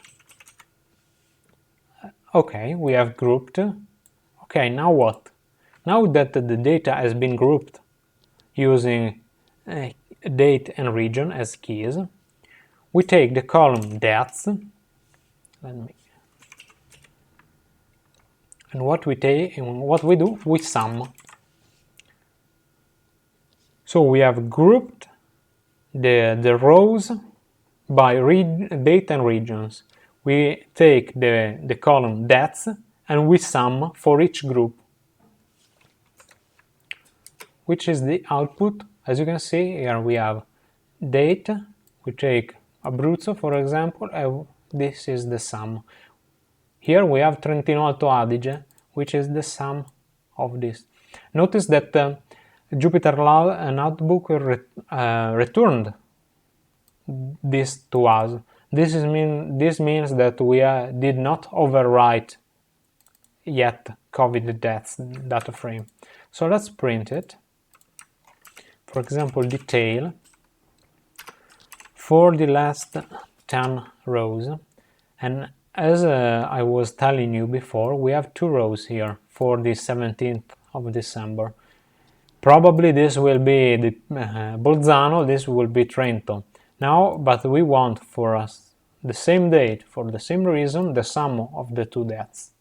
Okay, we have grouped. Okay, now what? Now that the data has been grouped using date and region as keys, we take the column dates, and what we do, we sum. So we have grouped the rows by date and regions. We take the column dates and we sum for each group, which is the output. As you can see here, we have date, we take Abruzzo for example, this is the sum. Here we have Trentino Alto Adige, which is the sum of this. Notice that Jupyter Lab Notebook returned this to us. This means that we did not overwrite yet COVID deaths data frame. So let's print it. For example, detail for the last 10 rows. And as I was telling you before, we have two rows here for the 17th of December. Probably this will be the Bolzano, this will be Trento. Now, but we want for us the same date, for the same reason, the sum of the two dates.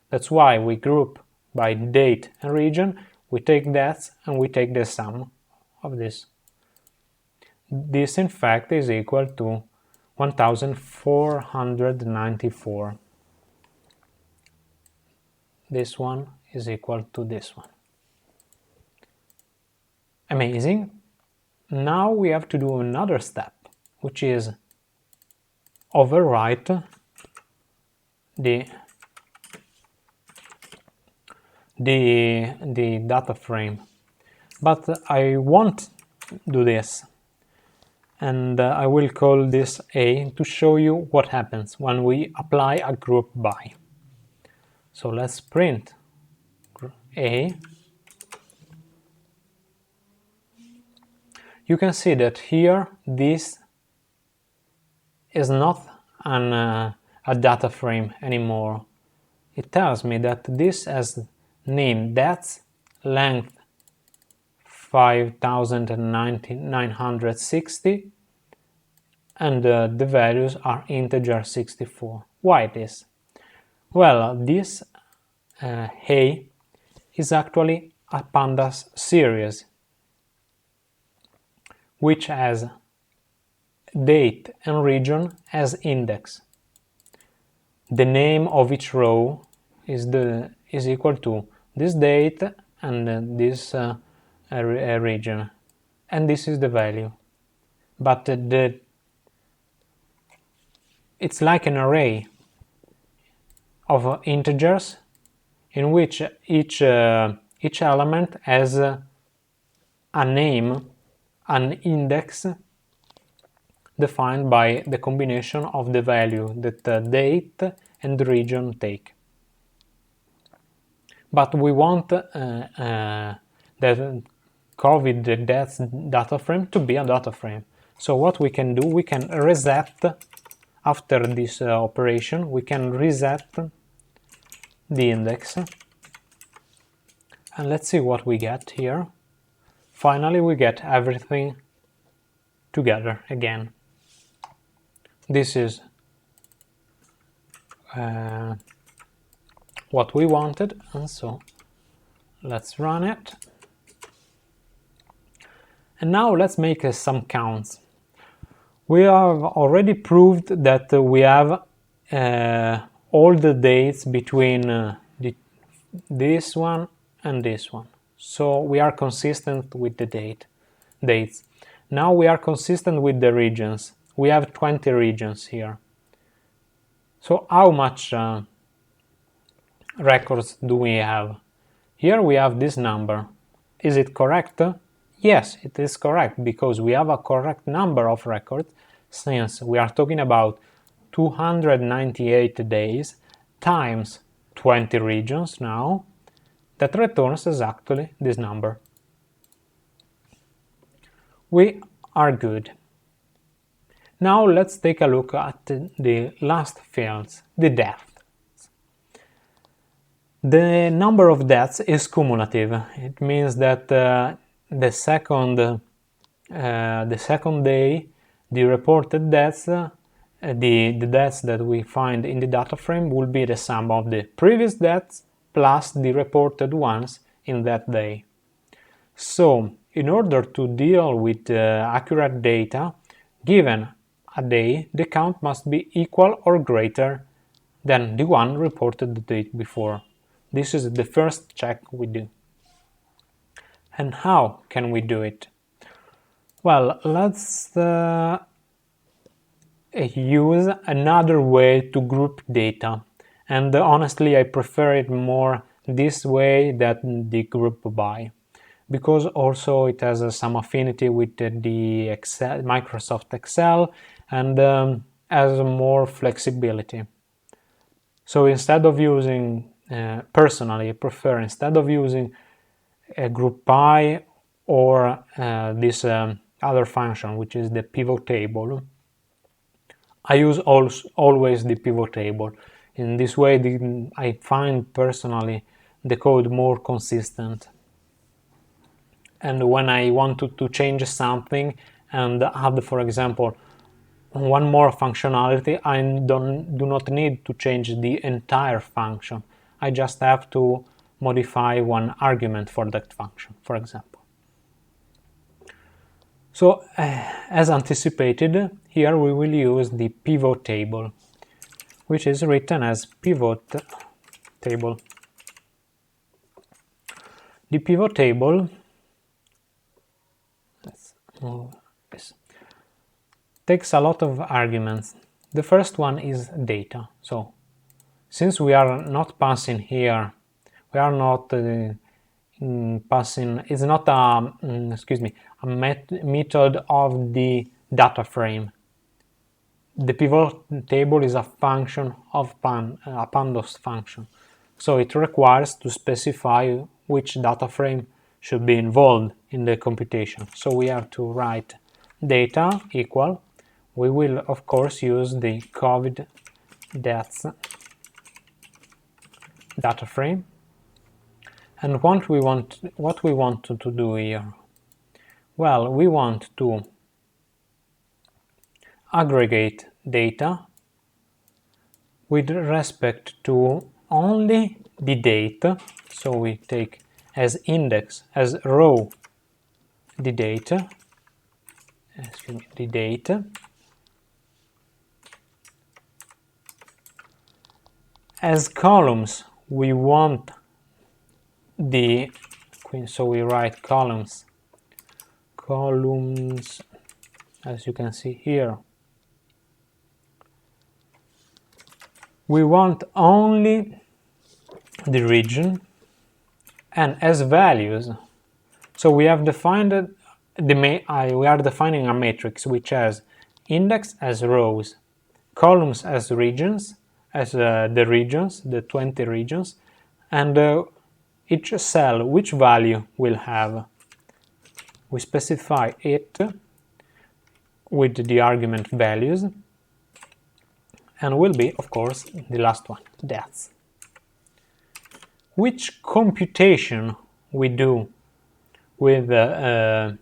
That's why we group by date and region, we take dates and we take the sum of this. This in fact is equal to 1494. This one is equal to this one. Amazing. Now we have to do another step, which is overwrite the data frame. But I won't do this, and I will call this A to show you what happens when we apply a group by. So let's print A. You can see that here this is not a data frame anymore. It tells me that this has name dates, length 5960, and the values are integer 64. Why this? Well, this A is actually a Pandas series, which has date and region as index. The name of each row is equal to this date and this region, and this is the value. But it's like an array of integers in which each element has a name, an index defined by the combination of the value that the date and the region take. But we want the COVID deaths data frame to be a data frame. So what we can do, we can reset, after this operation, we can reset the index. And let's see what we get here. Finally, we get everything together again. This is what we wanted, and so let's run it. And now let's make some counts. We have already proved that we have all the dates between this one and this one. So we are consistent with the dates. Now we are consistent with the regions. We have 20 regions here. So how much records do we have? Here we have this number. Is it correct? Yes, it is correct, because we have a correct number of records, since we are talking about 298 days times 20 regions now, that returns exactly this number. We are good. Now let's take a look at the last fields, the deaths. The number of deaths is cumulative. It means that the second day, the reported deaths, the deaths that we find in the data frame will be the sum of the previous deaths plus the reported ones in that day. So, in order to deal with accurate data, given a day, the count must be equal or greater than the one reported the day before. This is the first check we do. And how can we do it? Well, let's use another way to group data. And honestly, I prefer it more this way than the group by, because also it has some affinity with the Excel, Microsoft Excel, and has more flexibility. So instead of using, personally, I prefer, instead of using a group by or this other function, which is the pivot table, I use always the pivot table. In this way, I find personally the code more consistent. And when I want to change something and add, for example, one more functionality, I do not need to change the entire function. I just have to modify one argument for that function, for example. So, as anticipated, here we will use the pivot table, which is written as pivot table. The pivot table, let's move this, takes a lot of arguments. The first one is data. So, since we are not passing here, we are not passing, it's not a, a method of the data frame. The pivot table is a function of a Pandas function. So it requires to specify which data frame should be involved in the computation. So we have to write data equal, we will of course use the COVID deaths data frame. And what we want to do here? Well, we want to aggregate data with respect to only the date. So we take as index, as row, the data, the date, as columns we want the, so we write columns, as you can see here. We want only the region, and as values, so we have defined we are defining a matrix which has index as rows, columns as regions, as the regions, the 20 regions, and each cell which value will have. We specify it with the argument values, and will be, of course, the last one, deaths. Which computation we do with the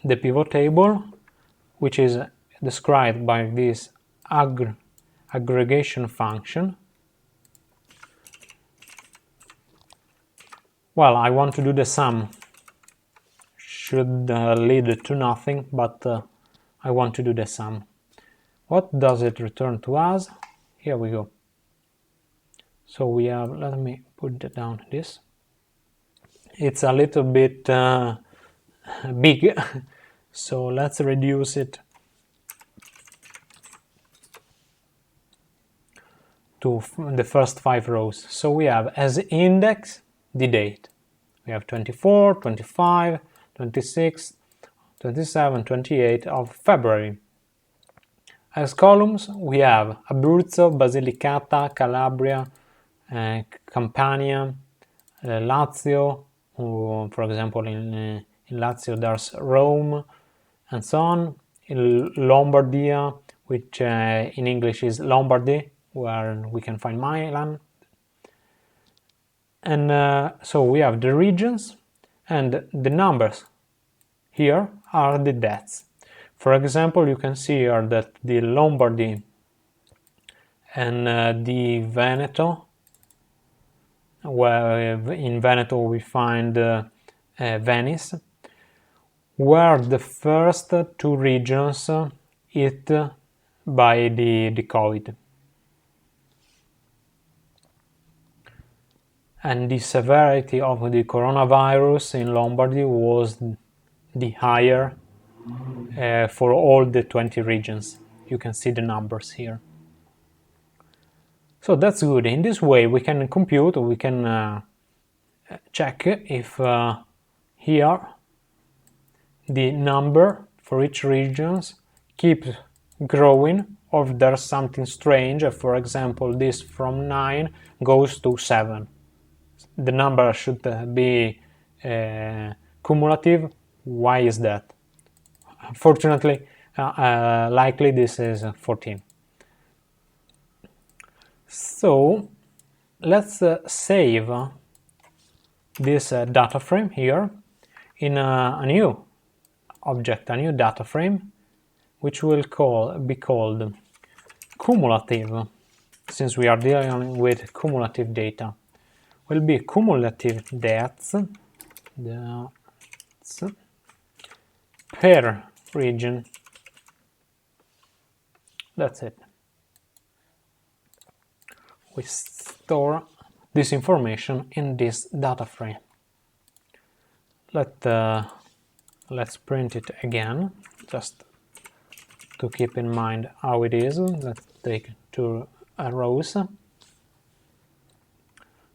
pivot table, which is described by this aggregation function. Well, I want to do the sum. Should lead to nothing, but I want to do the sum. What does it return to us? Here we go. So we have, let me put down this. It's a little bit big, So let's reduce it to the first 5 rows. So we have as index the date. We have 24, 25, 26, 27, 28 of February. As columns, we have Abruzzo, Basilicata, Calabria, Campania, Lazio, for example in Lazio there's Rome, and so on. In Lombardia, which in English is Lombardy, where we can find Milan. And so we have the regions, and the numbers here are the dates. For example, you can see here that the Lombardy and the Veneto, where in Veneto we find Venice, were the first 2 regions hit by the COVID. And the severity of the coronavirus in Lombardy was the higher for all the 20 regions. You can see the numbers here. So that's good. In this way we can compute, we can check if here the number for each region keeps growing, or if there's something strange. For example, this from 9 goes to 7. The number should be cumulative. Why is that? Unfortunately, likely this is 14. So let's save this data frame here in a new object, a new data frame, which will be called cumulative, since we are dealing with cumulative data. Will be cumulative dates per region. That's it. We store this information in this data frame. Let's print it again, just to keep in mind how it is. Let's take 2 rows.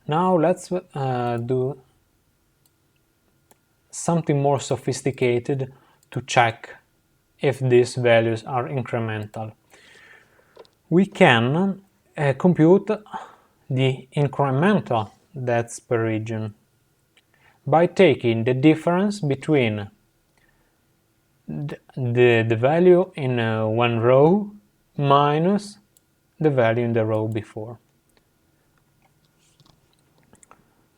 Now let's do something more sophisticated to check if these values are incremental. We can compute the incremental dates per region by taking the difference between the value in one row minus the value in the row before.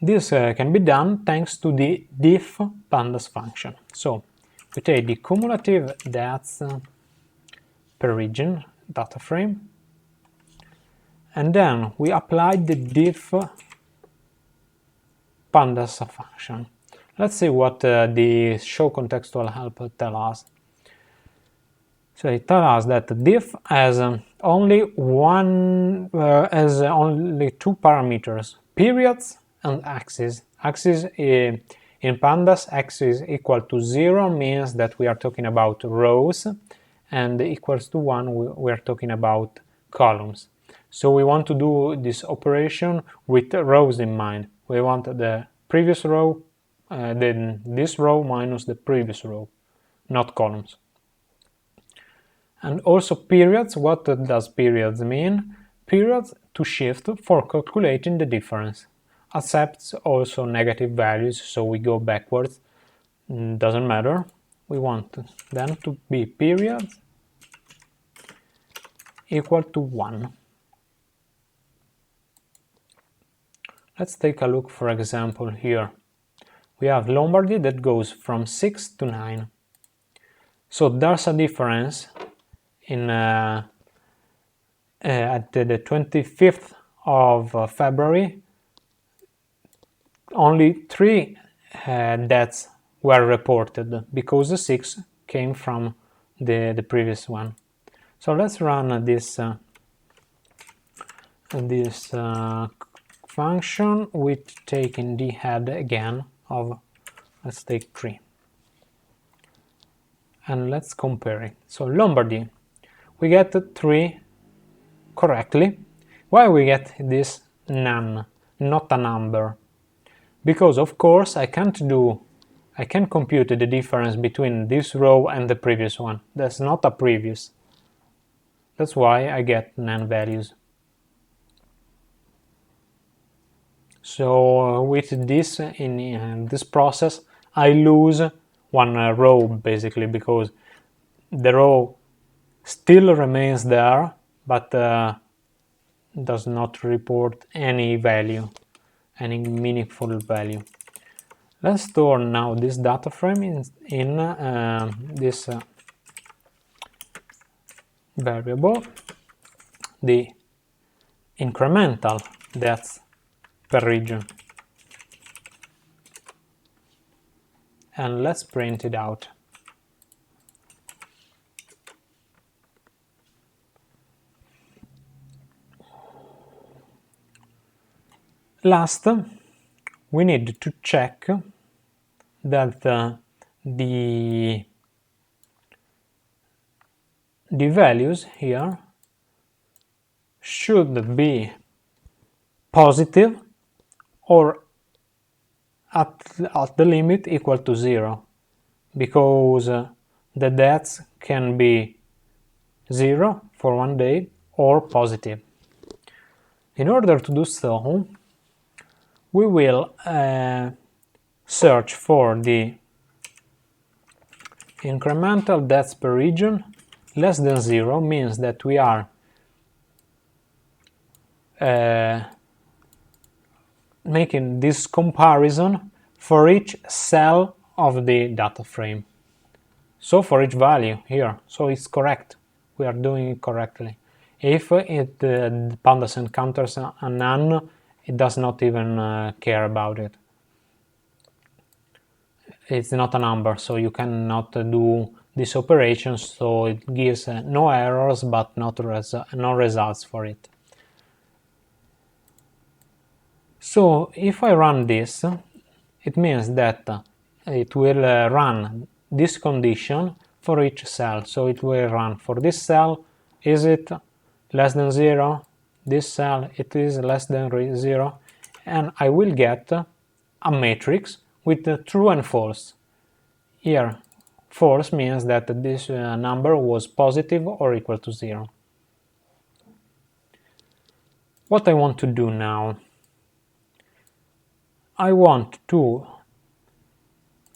This can be done thanks to the diff pandas function. So we take the cumulative dates per region data frame, and then we apply the diff pandas function. Let's see what the show contextual help tell us. So it tells us that diff has only 2 parameters: periods and axis. Axis in pandas, axis equal to 0 means that we are talking about rows, and equals to 1 we are talking about columns. So we want to do this operation with rows in mind. We want the previous row, then this row minus the previous row, not columns. And also periods. What does periods mean? Periods to shift for calculating the difference. Accepts also negative values, so we go backwards. Doesn't matter. We want them to be periods equal to 1. Let's take a look, for example, here. We have Lombardy that goes from 6 to 9. So there's a difference in at the 25th of February. Only 3 deaths were reported because the 6 came from the previous one. So let's run this function with taking the head again of, let's take 3. and let's compare it. So Lombardy, we get 3 correctly. Why we get this none, not a number? Because of course I can't compute the difference between this row and the previous one. That's not a previous. That's why I get none values. So with this, in this process, I lose one row basically, because the row still remains there, but does not report any value, any meaningful value. Let's store now this data frame in this variable, the incremental depth per region, and let's print it out. Last, we need to check that the values here should be positive or at the limit equal to 0, because the depth can be 0 for one day or positive. In order to do so, we will search for the incremental depth per region less than 0, means that we are making this comparison for each cell of the data frame. So for each value here, so it's correct. We are doing it correctly. If Pandas encounters a none, it does not even care about it. It's not a number, so you cannot do this operation, so it gives no errors but no results for it. So if I run this, it means that it will run this condition for each cell. So it will run for this cell, is it less than 0? This cell, it is less than 0, and I will get a matrix with true and false. Here, false means that this number was positive or equal to 0. What I want to do now, I want to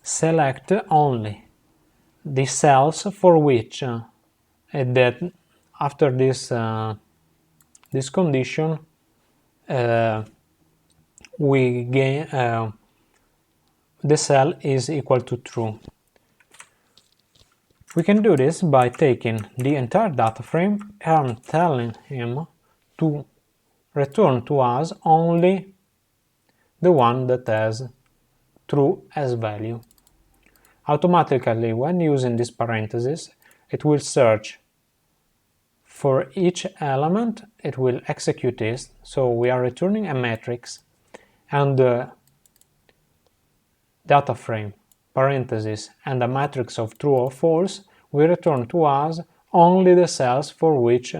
select only the cells for which that after this this condition we gain the cell is equal to true. We can do this by taking the entire data frame and telling him to return to us only the one that has true as value. Automatically, when using this parenthesis, it will search for each element, it will execute this, so we are returning a matrix, and the data frame, parenthesis, and a matrix of true or false will return to us only the cells for which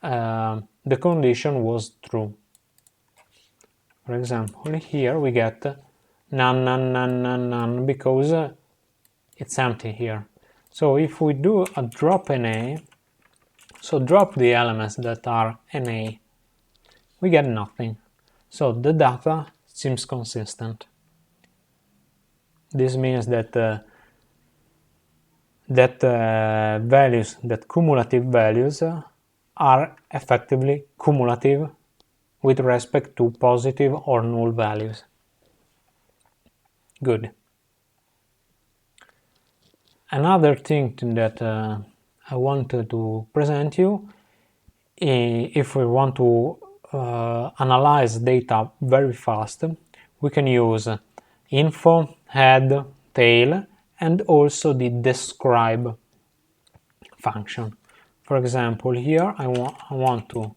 the condition was true. For example, here we get none, none, none, none, none, because it's empty here. So if we do a drop NA, so drop the elements that are NA, we get nothing. So the data seems consistent. This means that values, that cumulative values are effectively cumulative with respect to positive or null values. Good. Another thing that I wanted to present you, if we want to analyze data very fast, we can use info, head, tail, and also the describe function. For example, here I want to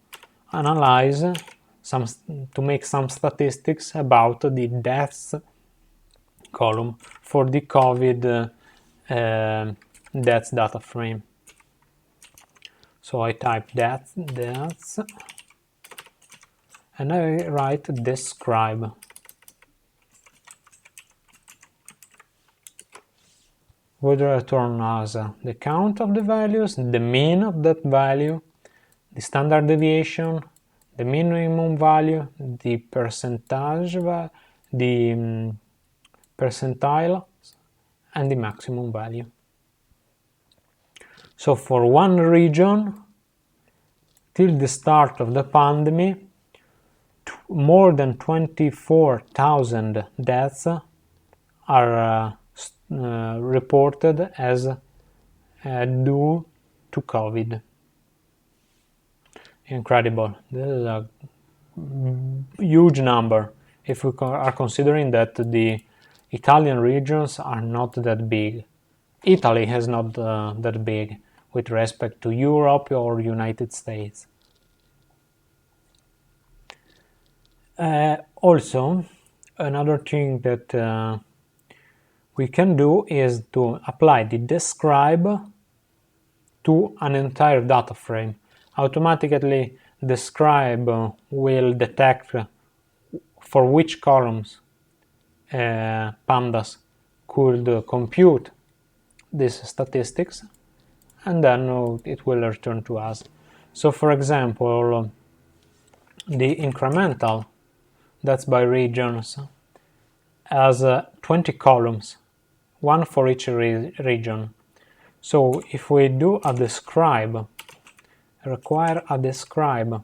analyze to make some statistics about the deaths column for the COVID that's data frame. So I type that's, and I write describe. Would return us the count of the values, the mean of that value, the standard deviation, the minimum value, the percentage, the percentile, and the maximum value. So for one region, till the start of the pandemic, more than 24,000 deaths are reported as due to COVID. Incredible. This is a huge number if we are considering that the Italian regions are not that big. Italy is not that big with respect to Europe or United States. Also, another thing that we can do is to apply the describe to an entire data frame. Automatically, describe will detect for which columns Pandas could compute these statistics, and then it will return to us. So for example, the incremental, that's by regions, has 20 columns, one for each region. So if we do a describe, require a describe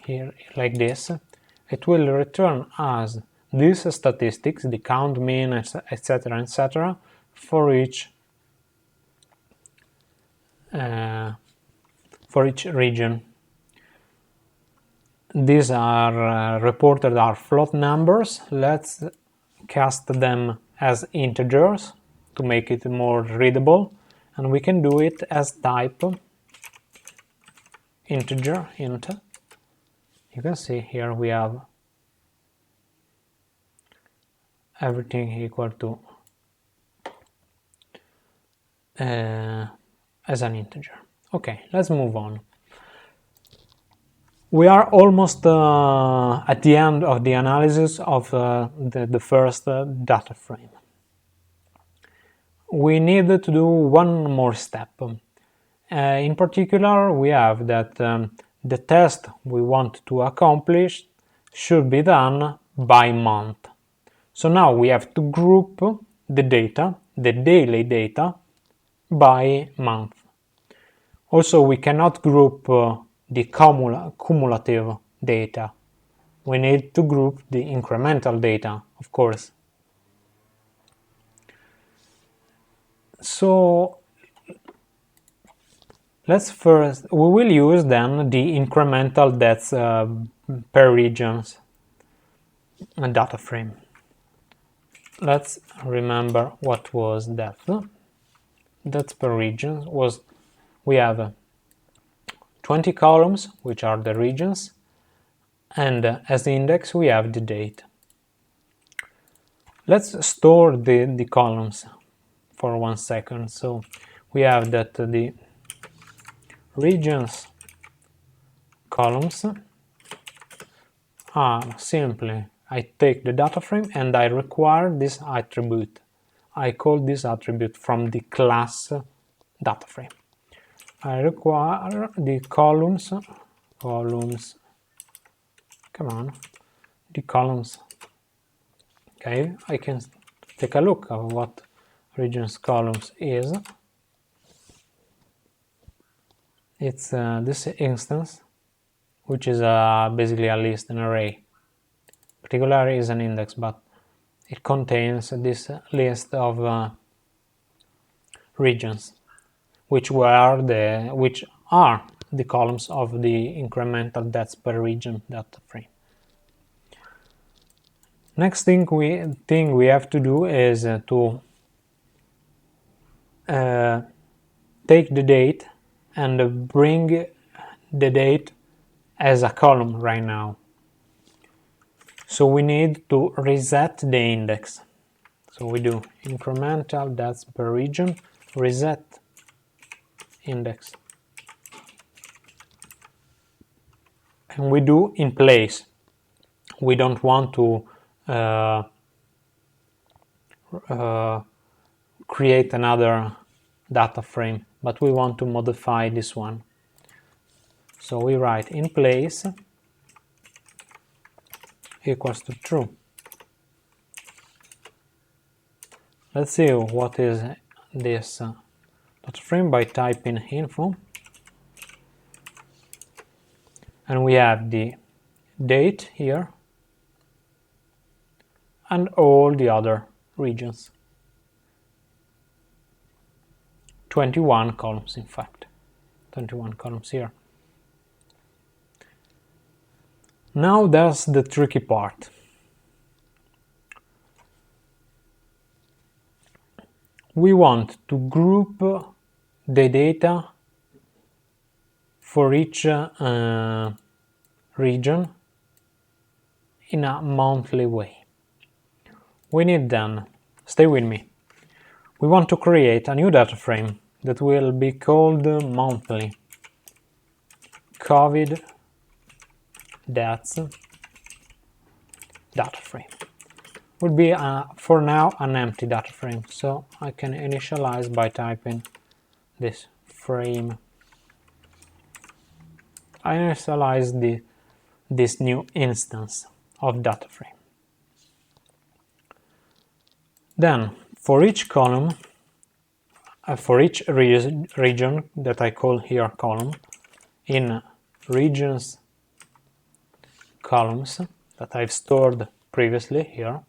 here like this, it will return us these statistics, the count, mean, etc., etc., for each region. These are reported are float numbers. Let's cast them as integers to make it more readable, and we can do it as type integer int. You can see here we have everything equal to as an integer. Okay, let's move on. We are almost at the end of the analysis of the first data frame. We need to do one more step. In particular, we have that the test we want to accomplish should be done by month. So now we have to group the data, the daily data, by month. Also, we cannot group the cumulative data. We need to group the incremental data, of course. So let's first, we will use then the incremental deaths per regions data frame. Let's remember what was death. Deaths per region was, we have 20 columns, which are the regions, and as the index we have the date. Let's store the columns for 1 second. So we have that the regions columns are simply, I take the data frame and I require this attribute. I call this attribute from the class data frame. I require the columns, come on, the columns. Okay, I can take a look at what regions columns is. It's this instance, which is basically a list, an array. Particularly is an index, but it contains this list of regions, which are the columns of the incremental deaths per region data frame. Next thing we have to do is to take the date and bring the date as a column right now. So we need to reset the index. So we do incremental, that's per region, reset index. And we do in place. We don't want to create another data frame, but we want to modify this one. So we write in place equals to true. Let's see what is this data frame by typing info. And we have the date here and all the other regions. 21 columns, in fact. 21 columns here. Now there's the tricky part. We want to group the data for each region in a monthly way. We need then, stay with me, we want to create a new data frame that will be called monthly COVID DATS data frame. Would be for now an empty data frame, so I can initialize by typing this frame. I initialize this new instance of data frame. Then for each column, for each region that I call here column, in regions columns that I've stored previously here,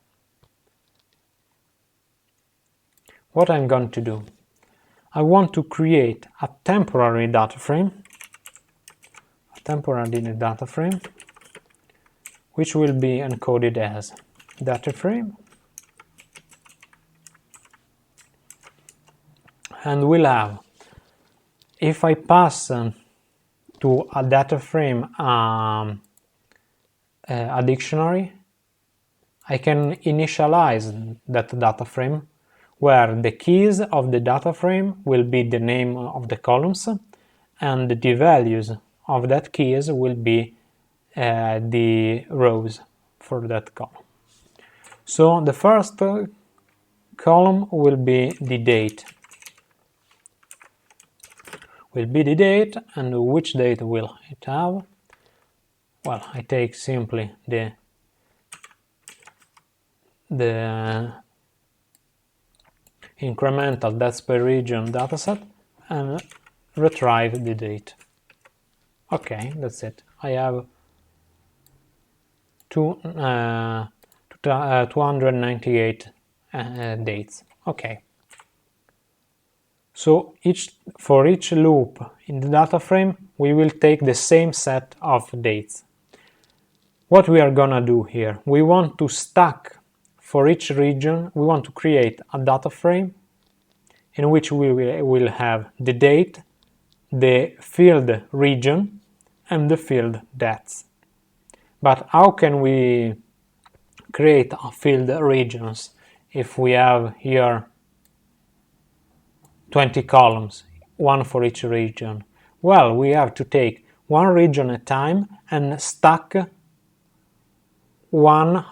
what I'm going to do, I want to create a temporary data frame, which will be encoded as DataFrame, and we'll have, if I pass to a data frame a dictionary, I can initialize that data frame where the keys of the data frame will be the name of the columns and the values of that keys will be the rows for that column. So the first column will be the date. And which date will it have? Well, I take simply the incremental, that's per region dataset, and retrieve the date. Okay, that's it. I have 298 dates. Okay. So for each loop in the data frame, we will take the same set of dates. What we are gonna do here, we want to stack for each region, we want to create a data frame in which we will have the date, the field region, and the field dates. But how can we create a field regions if we have here 20 columns, one for each region? Well, we have to take one region at a time and stack one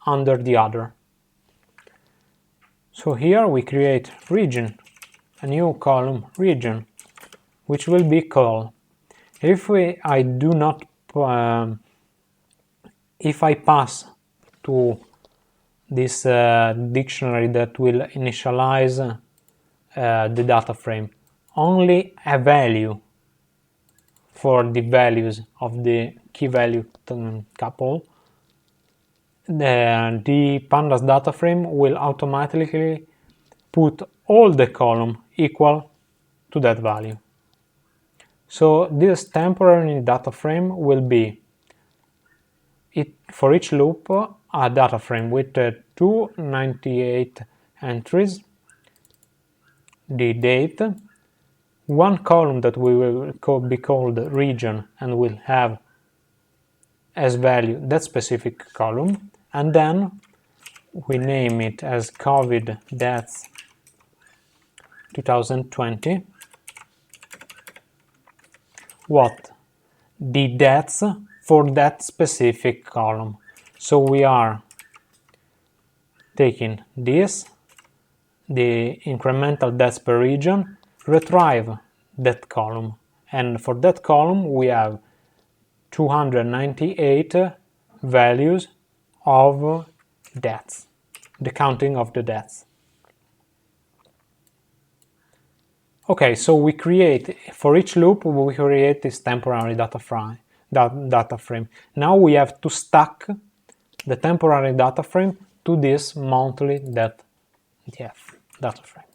under the other. So here we create region, a new column region, which will be called. If I pass to this dictionary that will initialize the data frame only a value for the values of the key value couple, the Pandas data frame will automatically put all the column equal to that value. So this temporary data frame will be for each loop a data frame with 298 entries, the date, one column that we will be called region and will have as value that specific column, and then we name it as COVID deaths 2020. What? The deaths for that specific column. So we are taking this, the incremental deaths per region, retrieve that column, and for that column we have 298 values of deaths, the counting of the deaths. Okay, so we create, for each loop we create this temporary data frame. Now we have to stack the temporary data frame to this monthly data frame.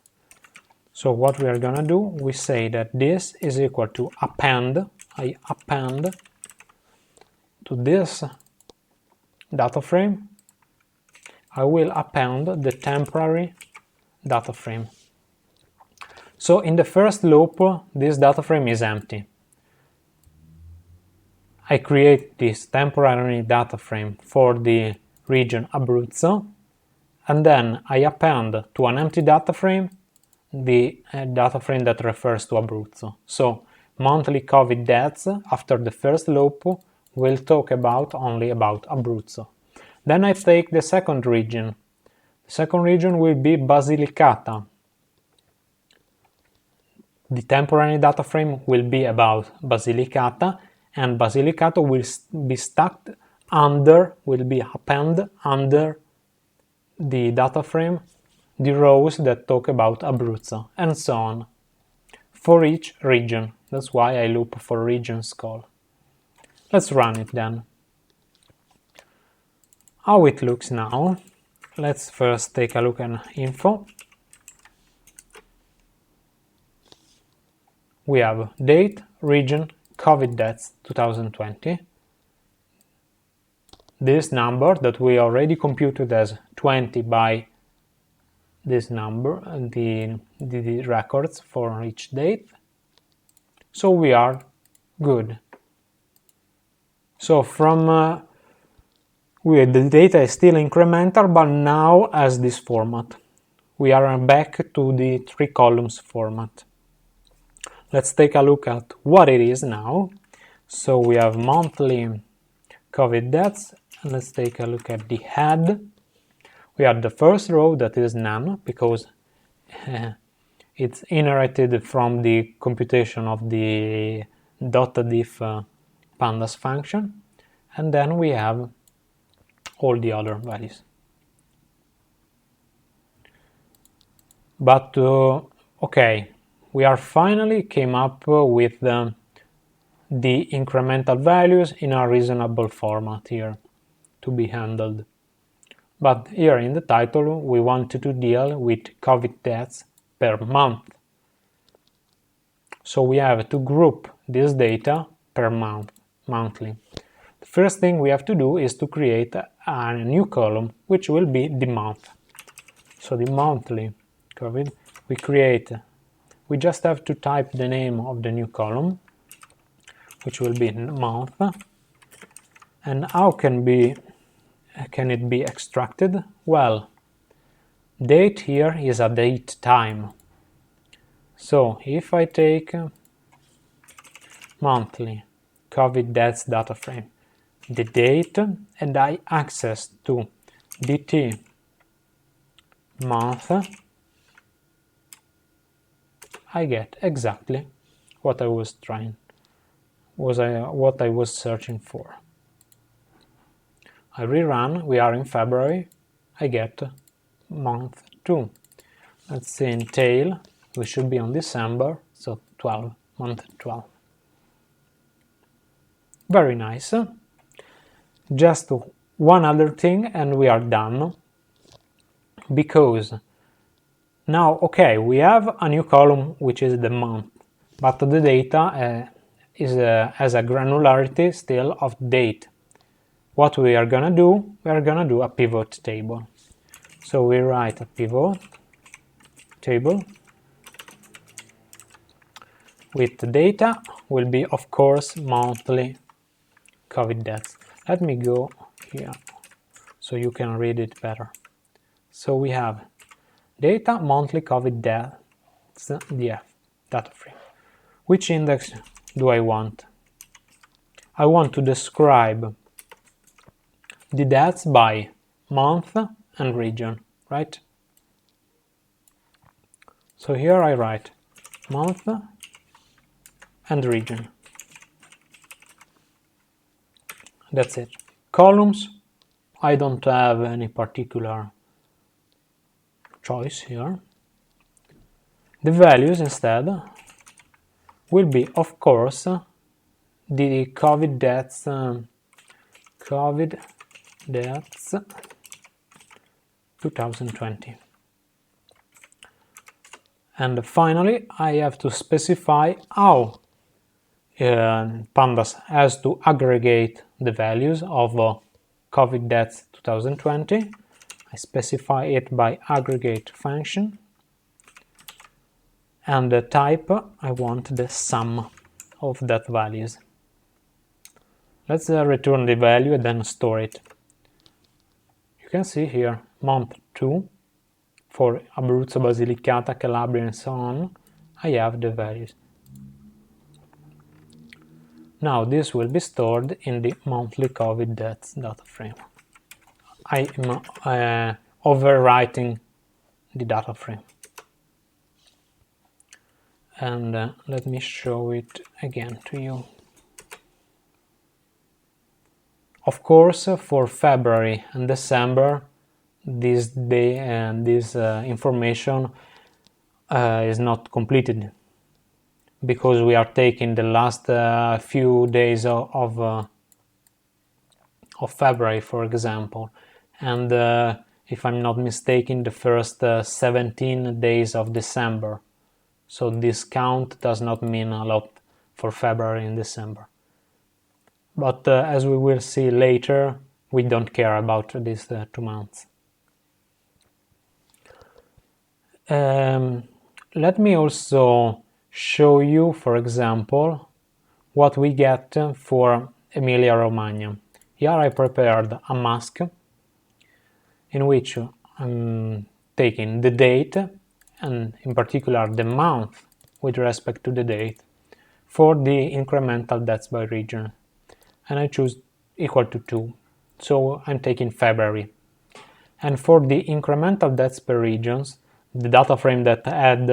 So what we are gonna do, we say that this is equal to append, I append to this data frame, I will append the temporary data frame. So in the first loop, this data frame is empty. I create this temporary data frame for the region Abruzzo, and then I append to an empty data frame the data frame that refers to Abruzzo. So monthly COVID deaths after the first loop will talk only about Abruzzo. Then I take the second region. The second region will be Basilicata. The temporary data frame will be about Basilicata, and Basilicata will be stacked under, will be appended under the data frame, the rows that talk about Abruzzo, and so on, for each region. That's why I loop for regions call. Let's run it then. How it looks now. Let's first take a look at info. We have date, region, COVID deaths 2020. This number that we already computed as 20 by this number, the records for each date. So we are good. So from the data is still incremental, but now as this format. We are back to the 3 columns format. Let's take a look at what it is now. So we have monthly COVID deaths, and let's take a look at the head. We have the first row that is none, because it's inherited from the computation of the .diff pandas function, and then we have all the other values. But okay, we are finally came up with the incremental values in a reasonable format here to be handled. But here in the title we wanted to deal with COVID deaths per month. So we have to group this data per month, monthly. The first thing we have to do is to create a new column, which will be the month. So the monthly COVID, we just have to type the name of the new column, which will be month. And how can it be extracted? Well, date here is a date time. So if I take monthly COVID deaths data frame, the date, and I access to dt month, I get exactly what I was what I was searching for. I rerun, we are in February, I get month 2. Let's see, in tail, we should be on December, so 12, month 12. Very nice. Just one other thing and we are done, because now, okay, we have a new column which is the month, but the data has a granularity still of date. What we are gonna do, we are gonna do a pivot table. So we write a pivot table with the data will be, of course, monthly COVID deaths. Let me go here so you can read it better. So we have data monthly COVID deaths, data frame. Which index do I want? I want to describe the deaths by month and region, right? So here I write month and region. That's it. Columns, I don't have any particular choice here. The values instead will be, of course, the COVID deaths 2020. And finally, I have to specify how Pandas has to aggregate the values of COVID deaths 2020. I specify it by aggregate function. And the type, I want the sum of that values. Let's return the value and then store it. You can see here month 2 for Abruzzo, Basilicata, Calabria and so on. I have the values. Now this will be stored in the monthly COVID deaths data frame. I am overwriting the data frame. And let me show it again to you. Of course, for February and December, this information is not completed, because we are taking the last few days of February, for example, and if I'm not mistaken, the first 17 days of December. So this count does not mean a lot for February and December. But as we will see later, we don't care about these 2 months. Let me also show you, for example, what we get for Emilia-Romagna. Here I prepared a mask in which I'm taking the date, and in particular the month with respect to the date, for the incremental deaths by region. And I choose equal to 2. So I'm taking February. And for the incremental deaths per regions, the data frame that had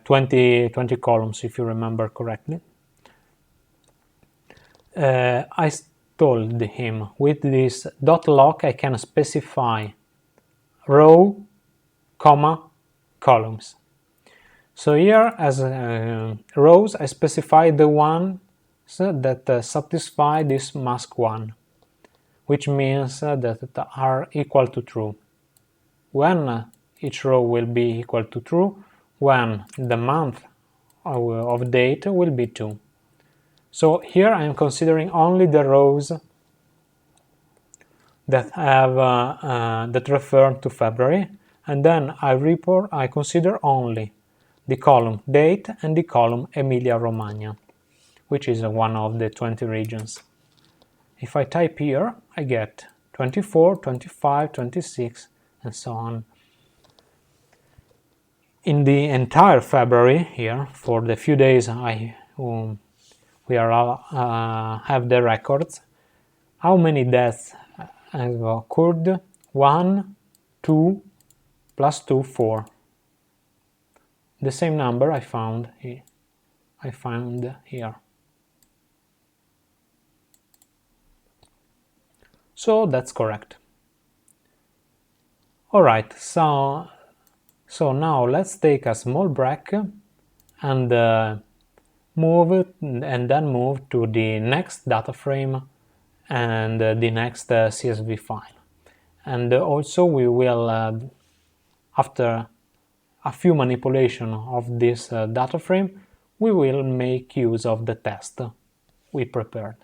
20 columns, if you remember correctly, I told him with this .lock I can specify row, comma, columns. So here as rows I specify the ones that satisfy this mask 1, which means that are equal to true. When each row will be equal to true, when the month of date will be 2. So here I am considering only the rows that have that refer to February, and then I consider only the column date and the column Emilia-Romagna, which is one of the 20 regions. If I type here, I get 24, 25, 26, and so on. In the entire February here, for the few days we have the records, how many deaths have occurred? 1, 2, plus 2, 4. The same number I found here. So that's correct. Alright, so now let's take a small break and move to the next data frame and the next CSV file. And also we will, after a few manipulation of this data frame, we will make use of the test we prepared.